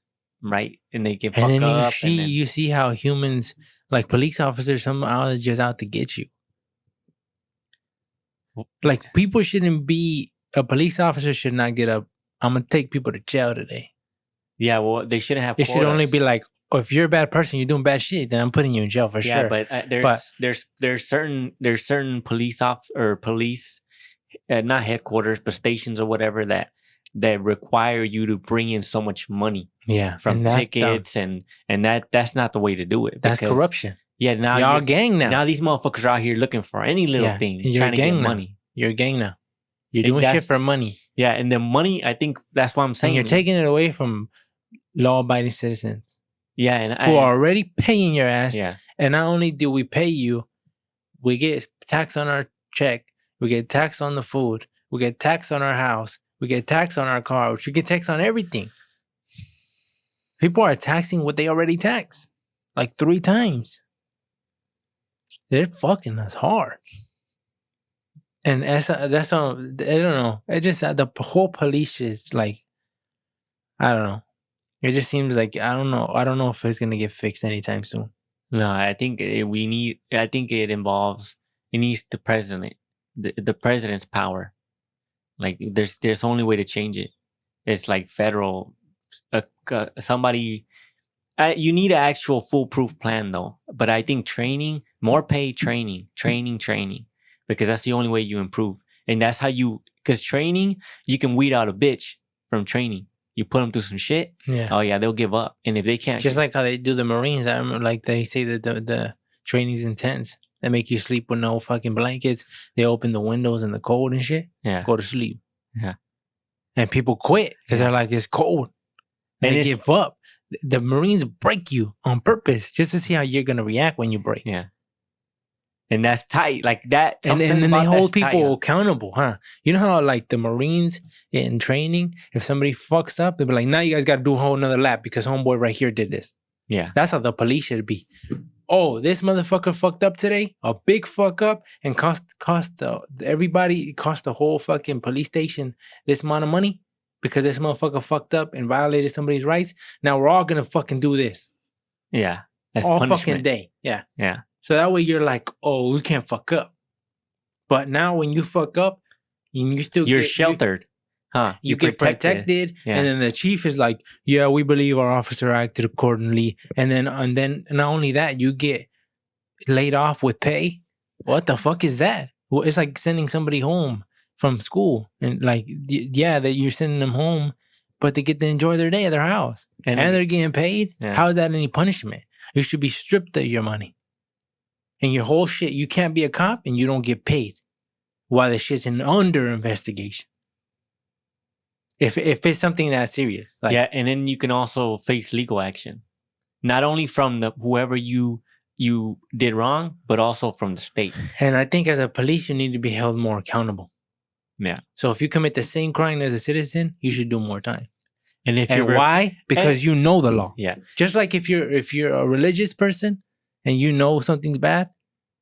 right? And they can fuck and then up. You see how humans, like police officers, somehow are just out to get you. Like people shouldn't be. A police officer should not get up. I'm gonna take people to jail today. Yeah, well, they shouldn't have. It should only be like, oh, if you're a bad person, you're doing bad shit, then I'm putting you in jail for sure. Yeah, but there's certain police not headquarters, but stations or whatever that require you to bring in so much money. Yeah, from tickets and that's not the way to do it. That's corruption. Yeah, now y'all a gang now. Now these motherfuckers are out here looking for any little thing, trying to get money. You're a gang now. You're doing shit for money. Yeah, and the money, I think that's what I'm saying. And you're taking it away from law-abiding citizens. Yeah, and who are already paying your ass. Yeah. And not only do we pay you, we get tax on our check, we get tax on the food, we get tax on our house, we get tax on our car, we get tax on everything. People are taxing what they already tax, like 3 times. They're fucking us hard. And that's all. I don't know. It just the whole police is like, I don't know. It just seems like I don't know. I don't know if it's gonna get fixed anytime soon. No, I think I think it needs the president, the president's power. Like there's only way to change it. It's like federal. Somebody You need an actual foolproof plan though. But I think more pay, training, because that's the only way you improve. And that's how because training, you can weed out a bitch from training. You put them through some shit. Yeah. Oh yeah, they'll give up. And if they can't, just like how they do the Marines, I remember, like they say that the training's intense. They make you sleep with no fucking blankets. They open the windows in the cold and shit. Yeah. Go to sleep. Yeah. And people quit because they're like, it's cold. And they give up. The Marines break you on purpose just to see how you're gonna react when you break. Yeah. And that's tight, like that. And then they hold people accountable, huh? You know how like the Marines in training, if somebody fucks up, they'll be like, now you guys got to do a whole nother lap because homeboy right here did this. Yeah. That's how the police should be. Oh, this motherfucker fucked up today, a big fuck up, and cost everybody, cost the whole fucking police station this amount of money because this motherfucker fucked up and violated somebody's rights. Now we're all gonna fucking do this. Yeah. That's all punishment. Fucking day. Yeah. Yeah. So that way you're like, oh, we can't fuck up. But now when you fuck up, you're sheltered. You get protected. Yeah. And then the chief is like, yeah, we believe our officer acted accordingly. And then not only that, you get laid off with pay. What the fuck is that? Well, it's like sending somebody home from school. And like, yeah, that you're sending them home, but they get to enjoy their day at their house. And they're getting paid. Yeah. How is that any punishment? You should be stripped of your money. And your whole shit, you can't be a cop and you don't get paid while the shit's under investigation. If it's something that serious. Like, yeah, and then you can also face legal action. Not only from whoever you did wrong, but also from the state. And I think as a police, you need to be held more accountable. Yeah. So if you commit the same crime as a citizen, you should do more time. And why? Because you know the law. Yeah. Just like if you're a religious person and you know something's bad,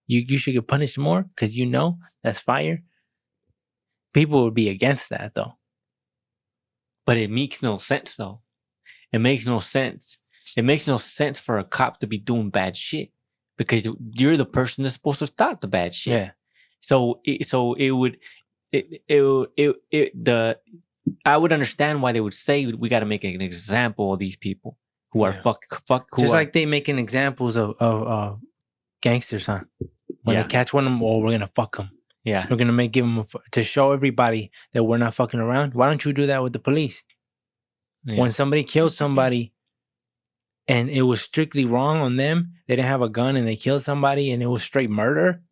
you should get punished more because you know that's fire. People would be against that though. But it makes no sense though. It makes no sense. It makes no sense for a cop to be doing bad shit because you're the person that's supposed to stop the bad shit. Yeah. I would understand why they would say we got to make an example of these people who are like they making examples of gangsters, huh? When they catch one of them, we're gonna fuck them. Yeah, we're gonna give them to show everybody that we're not fucking around. Why don't you do that with the police? Yeah. When somebody killed somebody, and it was strictly wrong on them, they didn't have a gun and they killed somebody, and it was straight murder.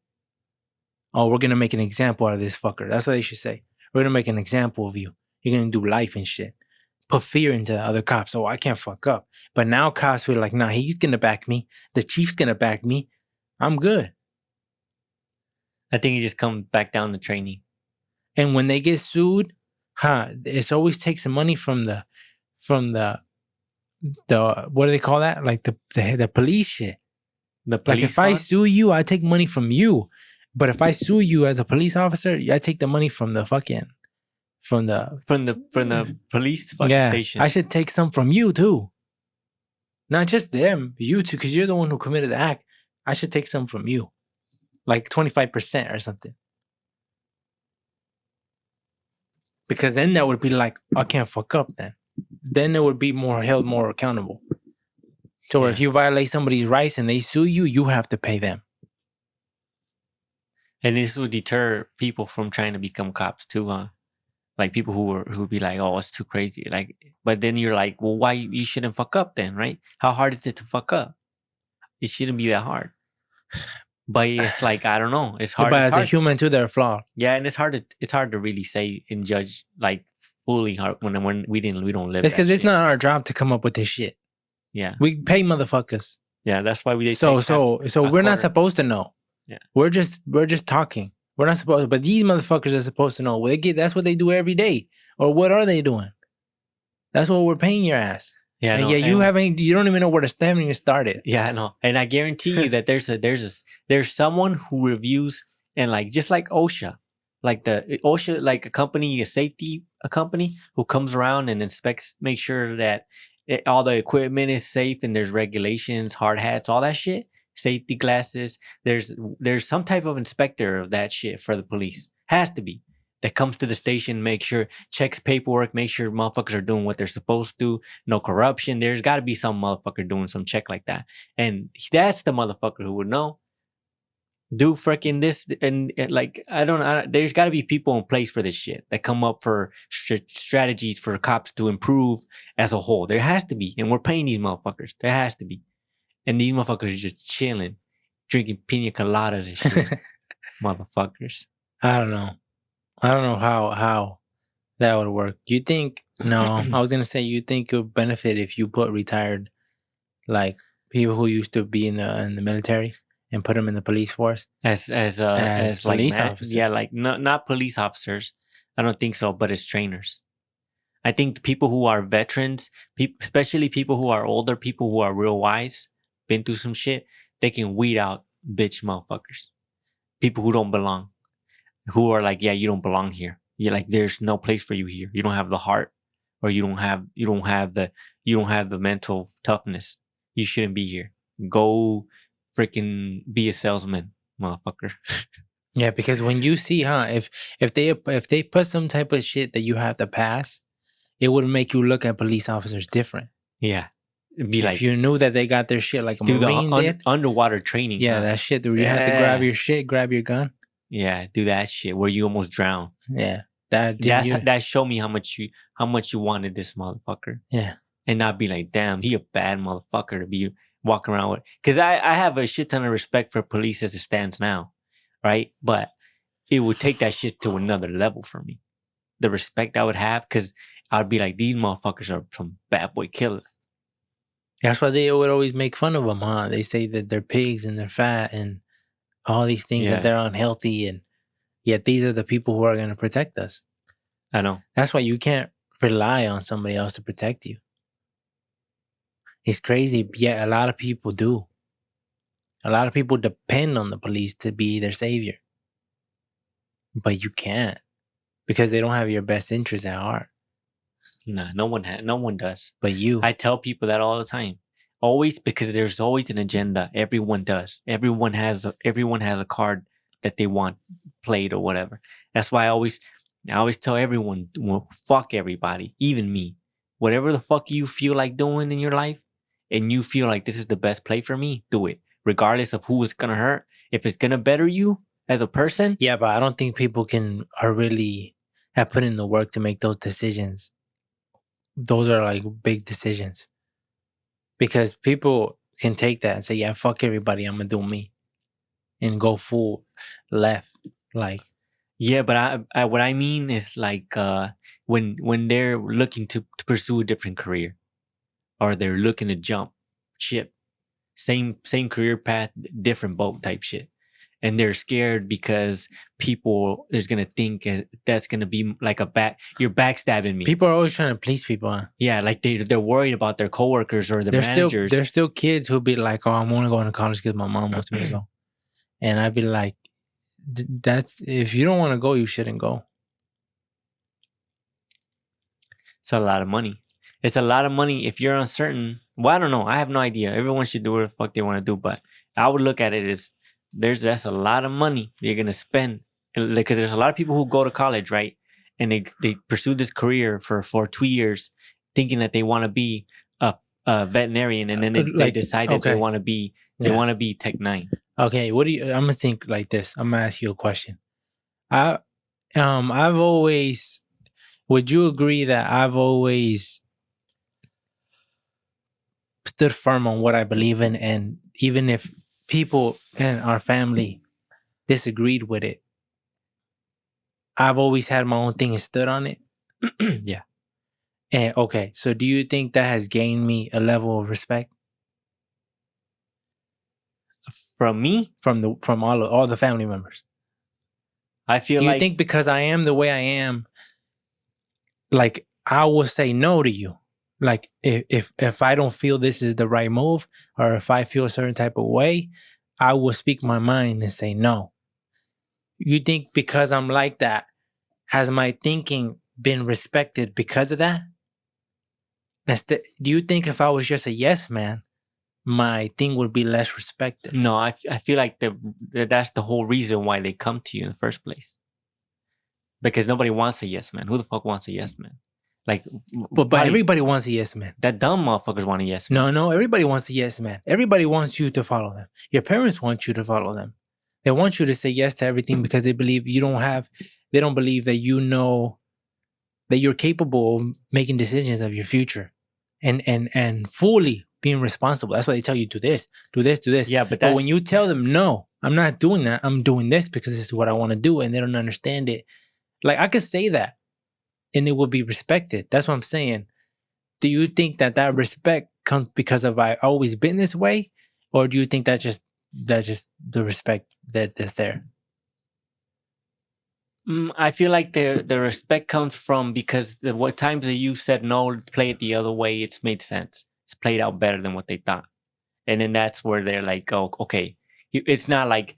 Oh, we're gonna make an example out of this fucker. That's what they should say. We're gonna make an example of you. You're gonna do life and shit. Put fear into the other cops. Oh, I can't fuck up. But now cops feel like, nah, he's gonna back me. The chief's gonna back me. I'm good. I think it just comes back down to training. And when they get sued, it's always takes some money from the what do they call that? Like the police shit. The police. Like if I sue you, I take money from you. But if I sue you as a police officer, I take the money from the fucking from the police station. I should take some from you too. Not just them, you too, because you're the one who committed the act. I should take some from you. Like 25% or something. Because then that would be like, I can't fuck up then. Then it would be held more accountable. So if you violate somebody's rights and they sue you, you have to pay them. And this would deter people from trying to become cops too, huh? Like people who would be like, oh, it's too crazy. Like, but then you're like, well, why you shouldn't fuck up then, right? How hard is it to fuck up? It shouldn't be that hard. But it's like, I don't know. It's hard. But as a human too, they're flawed. Yeah, and it's hard to really say and judge like fully hard when we don't live. It's because it's not our job to come up with this shit. Yeah, we pay motherfuckers. Yeah, that's why we. So we're not supposed to know. Yeah, we're just talking. We're not supposed, but these motherfuckers are supposed to know. That's what they do every day. Or what are they doing? That's what we're paying your ass. Yeah, no, you don't even know where to stand when you started. Yeah, I know. And I guarantee you that there's someone who reviews and like just like OSHA, like the OSHA, like a company who comes around and inspects, make sure that all the equipment is safe and there's regulations, hard hats, all that shit, safety glasses. There's some type of inspector of that shit for the police. Has to be. that comes to the station, checks paperwork, make sure motherfuckers are doing what they're supposed to, no corruption. There's got to be some motherfucker doing some check like that, and that's the motherfucker who would know. Do freaking this and like I don't. There's got to be people in place for this shit that come up for strategies for cops to improve as a whole. There has to be, and we're paying these motherfuckers. There has to be, and these motherfuckers are just chilling, drinking pina coladas and shit. Motherfuckers. I don't know how that would work. You think? No, I was gonna say you think it would benefit if you put retired, like people who used to be in the military and put them in the police force as like police officers. Yeah, like not police officers. I don't think so, but as trainers. I think people who are veterans, especially people who are older, people who are real wise, been through some shit, they can weed out bitch motherfuckers. People who don't belong, who are like, yeah, you don't belong here. You're like, there's no place for you here. You don't have the heart, or you don't have the mental toughness. You shouldn't be here. Go freaking be a salesman, motherfucker. Yeah, because when you see, if they put some type of shit that you have to pass, it would make you look at police officers different. Yeah. Be if like, you knew that they got their shit like a Marine did. Underwater training. Yeah, that shit where you have to grab your shit, grab your gun. Yeah, do that shit where you almost drown. Yeah. That showed me how much you wanted this motherfucker. Yeah. And not be like, damn, he a bad motherfucker to be walking around with. Because I have a shit ton of respect for police as it stands now, right? But it would take that shit to another level for me. The respect I would have, because I'd be like, these motherfuckers are some bad boy killers. That's why they would always make fun of them, huh? They say that they're pigs and they're fat and all these things, that they're unhealthy, and yet these are the people who are going to protect us. I know. That's why you can't rely on somebody else to protect you. It's crazy, yet a lot of people do. A lot of people depend on the police to be their savior. But you can't, because they don't have your best interest at heart. Nah, no one does. But you. I tell people that all the time. Always, because there's always an agenda. Everyone does. Everyone has a card that they want played or whatever. That's why I always tell everyone, well, fuck everybody, even me. Whatever the fuck you feel like doing in your life, and you feel like this is the best play for me, do it. Regardless of who it's gonna hurt. If it's gonna better you as a person. Yeah, but I don't think people are really have put in the work to make those decisions. Those are like big decisions. Because people can take that and say, yeah, fuck everybody, I'm gonna do me. And go full left. Like, yeah, but I what I mean is like when they're looking to pursue a different career, or they're looking to jump ship, same career path, different boat type shit, and they're scared because people is gonna think that's gonna be like you're backstabbing me. People are always trying to please people. Huh? Yeah, like they're worried about their coworkers or their managers. There's still kids who'll be like, oh, I'm only going to college because my mom wants me to go, and I'd be like, that's if you don't want to go, you shouldn't go. It's a lot of money. It's a lot of money if you're uncertain. Well, I don't know. I have no idea. Everyone should do what the fuck they want to do, but I would look at it as that's a lot of money you're gonna spend, because there's a lot of people who go to college, right, and they pursue this career for 2 years, thinking that they want to be a veterinarian, and then they decide that they want to be Tech 9. Okay, I'm gonna think like this. I'm gonna ask you a question. I've always. Would you agree that I've always stood firm on what I believe in, and even if people in our family disagreed with it, I've always had my own thing and stood on it? Yeah. And okay, so do you think that has gained me a level of respect? From me? From all the family members. I feel like... Do you think because I am the way I am, like, I will say no to you? Like, if I don't feel this is the right move, or if I feel a certain type of way, I will speak my mind and say no. You think because I'm like that, has my thinking been respected because of that? Do you think if I was just a yes man, my thing would be less respected? No, I feel like that's the whole reason why they come to you in the first place. because nobody wants a yes man. Who the fuck wants a yes man? Like, But probably everybody wants a yes man. that dumb motherfuckers want a yes man. No, everybody wants a yes man. Everybody wants you to follow them. Your parents want you to follow them. They want you to say yes to everything because they believe they don't believe that you know that you're capable of making decisions of your future and fully being responsible. That's why they tell you do this, do this, do this. Yeah, but when you tell them, no, I'm not doing that. I'm doing this because this is what I want to do, and they don't understand it. Like, I could say that and it will be respected. That's what I'm saying. Do you think that respect comes because of I always been this way? Or do you think that's just the respect that's there? I feel like the respect comes from because what times that you said no, play it the other way, it's made sense. It's played out better than what they thought, and then that's where they're like, oh, okay. It's not like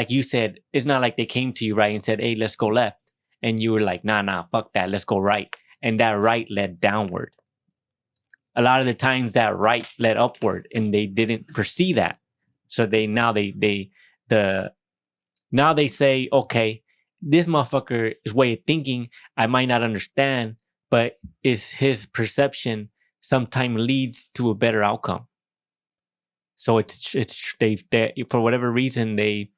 you said. It's not like they came to you right and said, hey, let's go left, and you were like, nah, fuck that, let's go right, and that right led downward. A lot of the times that right led upward, and they didn't perceive that, so now they say, okay, this motherfucker's way of thinking, I might not understand, but is his perception sometimes leads to a better outcome. So it's they for whatever reason the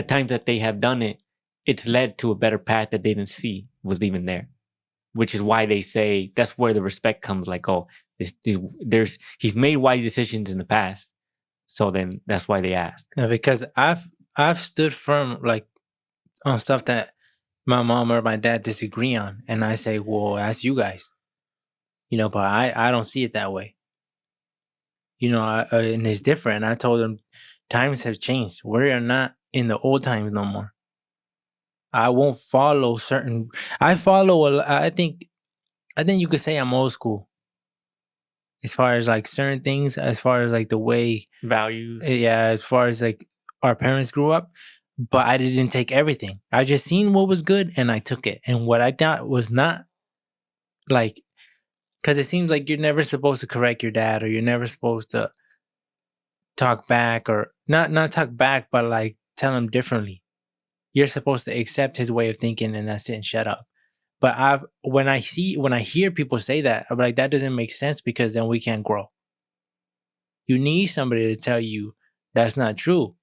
times that they have done it, it's led to a better path that they didn't see was even there, which is why they say that's where the respect comes. Like, oh, he's made wise decisions in the past, so then that's why they asked. Yeah, because I've stood firm like on stuff that my mom or my dad disagree on, and I say, well, ask you guys, but I don't see it that way. And it's different. I told them times have changed. We are not in the old times no more. I won't follow certain. I follow. I think you could say I'm old school. As far as like certain things, as far as like the way values. Yeah, as far as like our parents grew up, but I didn't take everything. I just seen what was good and I took it. And what I thought was not like, because it seems like you're never supposed to correct your dad, or you're never supposed to talk back, or not talk back, but like tell him differently. You're supposed to accept his way of thinking and that's it and shut up. But when I hear people say that, I'm like, that doesn't make sense, because then we can't grow. You need somebody to tell you that's not true.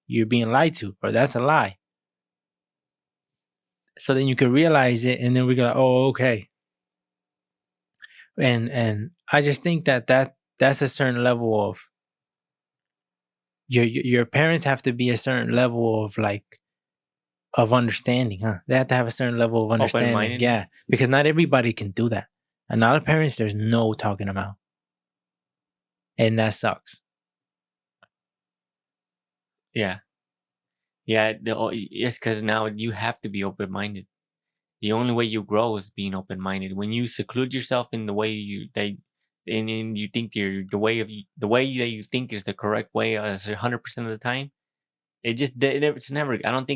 You're being lied to, or that's a lie. So then you can realize it, and then we go, oh, okay. And I just think that's a certain level of your parents have to be a certain level of like of understanding, huh? They have to have a certain level of understanding. Open-minded. Yeah, because not everybody can do that. And a lot of parents, there's no talking them out, and that sucks. Yeah. It's because now you have to be open-minded. The only way you grow is being open-minded. When you seclude yourself in the way you think the way that you think is the correct way 100% of the time, it's never. I don't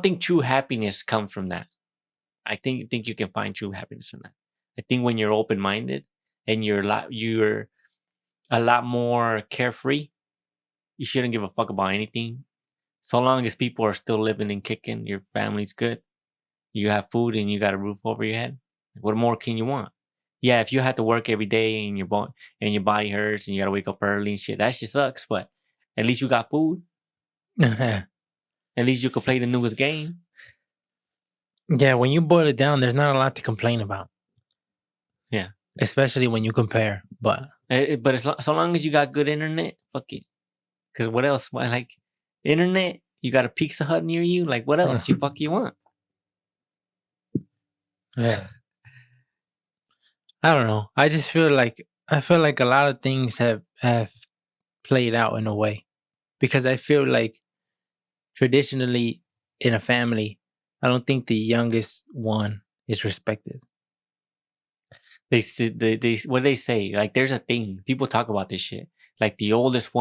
think true happiness comes from that. I think you can find true happiness in that. I think when you're open-minded and you're a lot more carefree, you shouldn't give a fuck about anything. So long as people are still living and kicking, your family's good. You have food and you got a roof over your head. What more can you want? Yeah, if you have to work every day and your body hurts and you gotta wake up early and shit, that shit sucks. But at least you got food. At least you can play the newest game. Yeah, when you boil it down, there's not a lot to complain about. Yeah, especially when you compare. But so long as you got good internet, fuck it. Because what else? Why, like, internet? You got a Pizza Hut near you? Like, what else you want? Yeah. I don't know. I feel like a lot of things have played out in a way, because I feel like traditionally in a family, I don't think the youngest one is respected. They what they say, like, there's a thing, people talk about this shit, like the oldest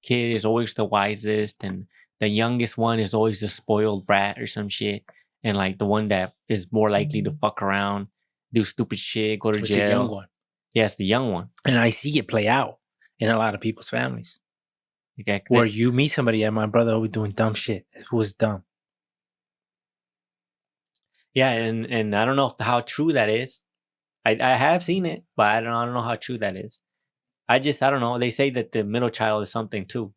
kid is always the wisest, and the youngest one is always the spoiled brat or some shit, and like the one that is more likely to fuck around, do stupid shit, go to jail. The young one. Yes, the young one. And I see it play out in a lot of people's families. Okay. Where you meet somebody, and my brother always doing dumb shit. It was dumb. Yeah, and I don't know how true that is. I have seen it, but I don't know how true that is. I don't know. They say that the middle child is something too.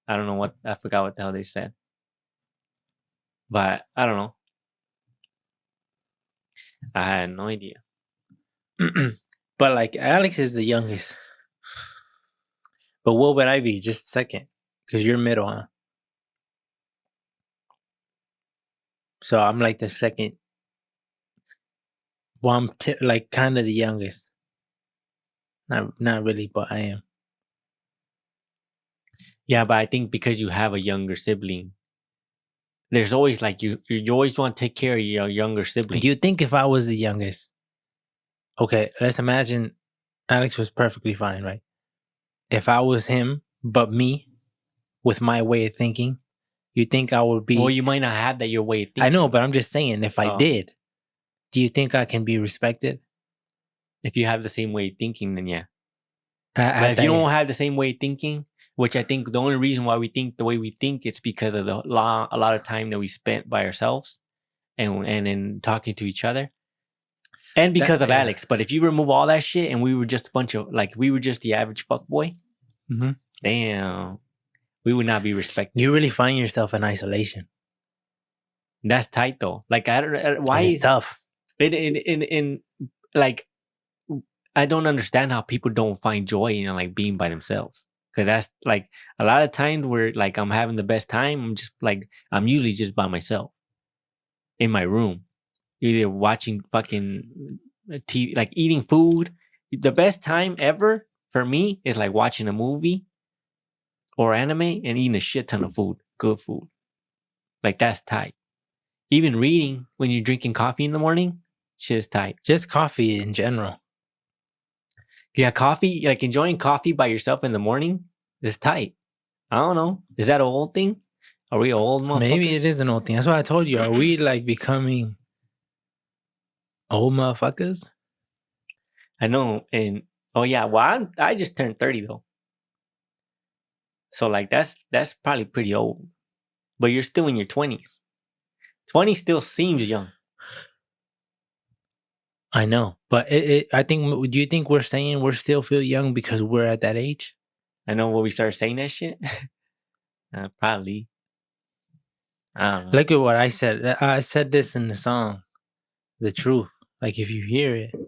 I don't know I forgot what the hell they said. But I don't know. I had no idea. But like Alex is the youngest. But what would I be? Just second. Because you're middle, huh? So I'm like the second. Well, I'm like kind of the youngest. Not really, but I am. Yeah, but I think because you have a younger sibling, there's always like you always want to take care of your younger sibling. You think if I was the youngest, okay, let's imagine Alex was perfectly fine, right? If I was him, but me, with my way of thinking, you think I would be? Well, you might not have that your way of thinking. I know, but I'm just saying, if I did, do you think I can be respected? If you have the same way of thinking, then yeah. But if you don't have the same way of thinking, which I think the only reason why we think the way we think, it's because of a lot of time that we spent by ourselves and in talking to each other. And because of Alex. But if you remove all that shit and we were just a bunch of, like, we were just the average fuckboy, damn, we would not be respected. You really find yourself in isolation. That's tight though. Like, I don't, why it's tough. Like, I don't understand how people don't find joy in like being by themselves. Cause that's like a lot of times where like I'm having the best time. I'm just like, I'm usually just by myself in my room, either watching fucking TV, like eating food. The best time ever for me is like watching a movie or anime and eating a shit ton of food, good food. Like that's tight. Even reading when you're drinking coffee in the morning, shit is tight. Just coffee in general. Yeah, coffee, like enjoying coffee by yourself in the morning is tight. I don't know. Is that an old thing? Are we old motherfuckers? Maybe it is an old thing. That's why I told you. Are we like becoming old motherfuckers? I know. And oh yeah, well I just turned 30 though. So like that's probably pretty old. But you're still in your 20s. 20 still seems young. I know, but I think. Do you think we're saying we still feel young because we're at that age? I know when we started saying that shit. Probably. I don't know. Look at what I said. I said this in the song, "The Truth." Like if you hear it. Catching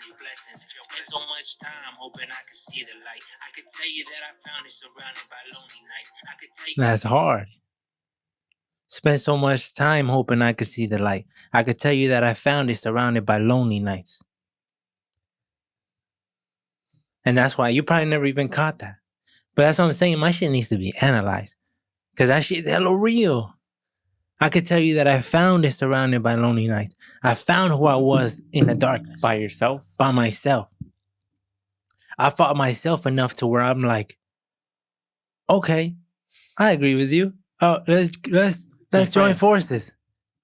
the blessings. Spend so much time hoping I could see the light. I could tell you that I found it surrounded by lonely nights. I could tell you that's hard. Spent so much time hoping I could see the light. I could tell you that I found it surrounded by lonely nights. And that's why you probably never even caught that. But that's what I'm saying. My shit needs to be analyzed. Because that shit's hella real. I could tell you that I found it surrounded by lonely nights. I found who I was in the darkness. By yourself? By myself. I fought myself enough to where I'm like, okay, I agree with you. Oh, let's join forces.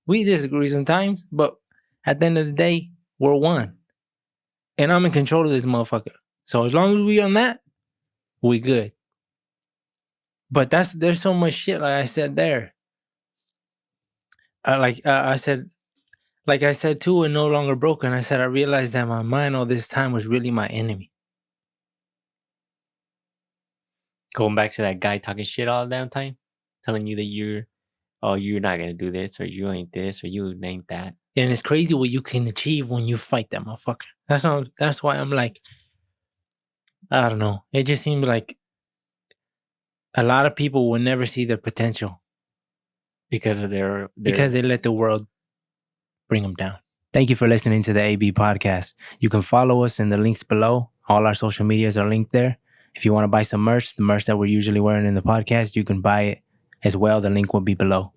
We disagree sometimes, but at the end of the day, we're one. And I'm in control of this motherfucker. So as long as we on that, we good. But there's so much shit, like I said there. I said too, and no longer broken. I said I realized that my mind all this time was really my enemy. Going back to that guy talking shit all the damn time, telling you that you're not gonna do this, or you ain't this, or you ain't that. And it's crazy what you can achieve when you fight that motherfucker. That's why I'm like, I don't know. It just seems like a lot of people will never see their potential because of their because they let the world bring them down. Thank you for listening to the AB podcast. You can follow us in the links below. All our social medias are linked there. If you want to buy some merch, the merch that we're usually wearing in the podcast, you can buy it as well. The link will be below.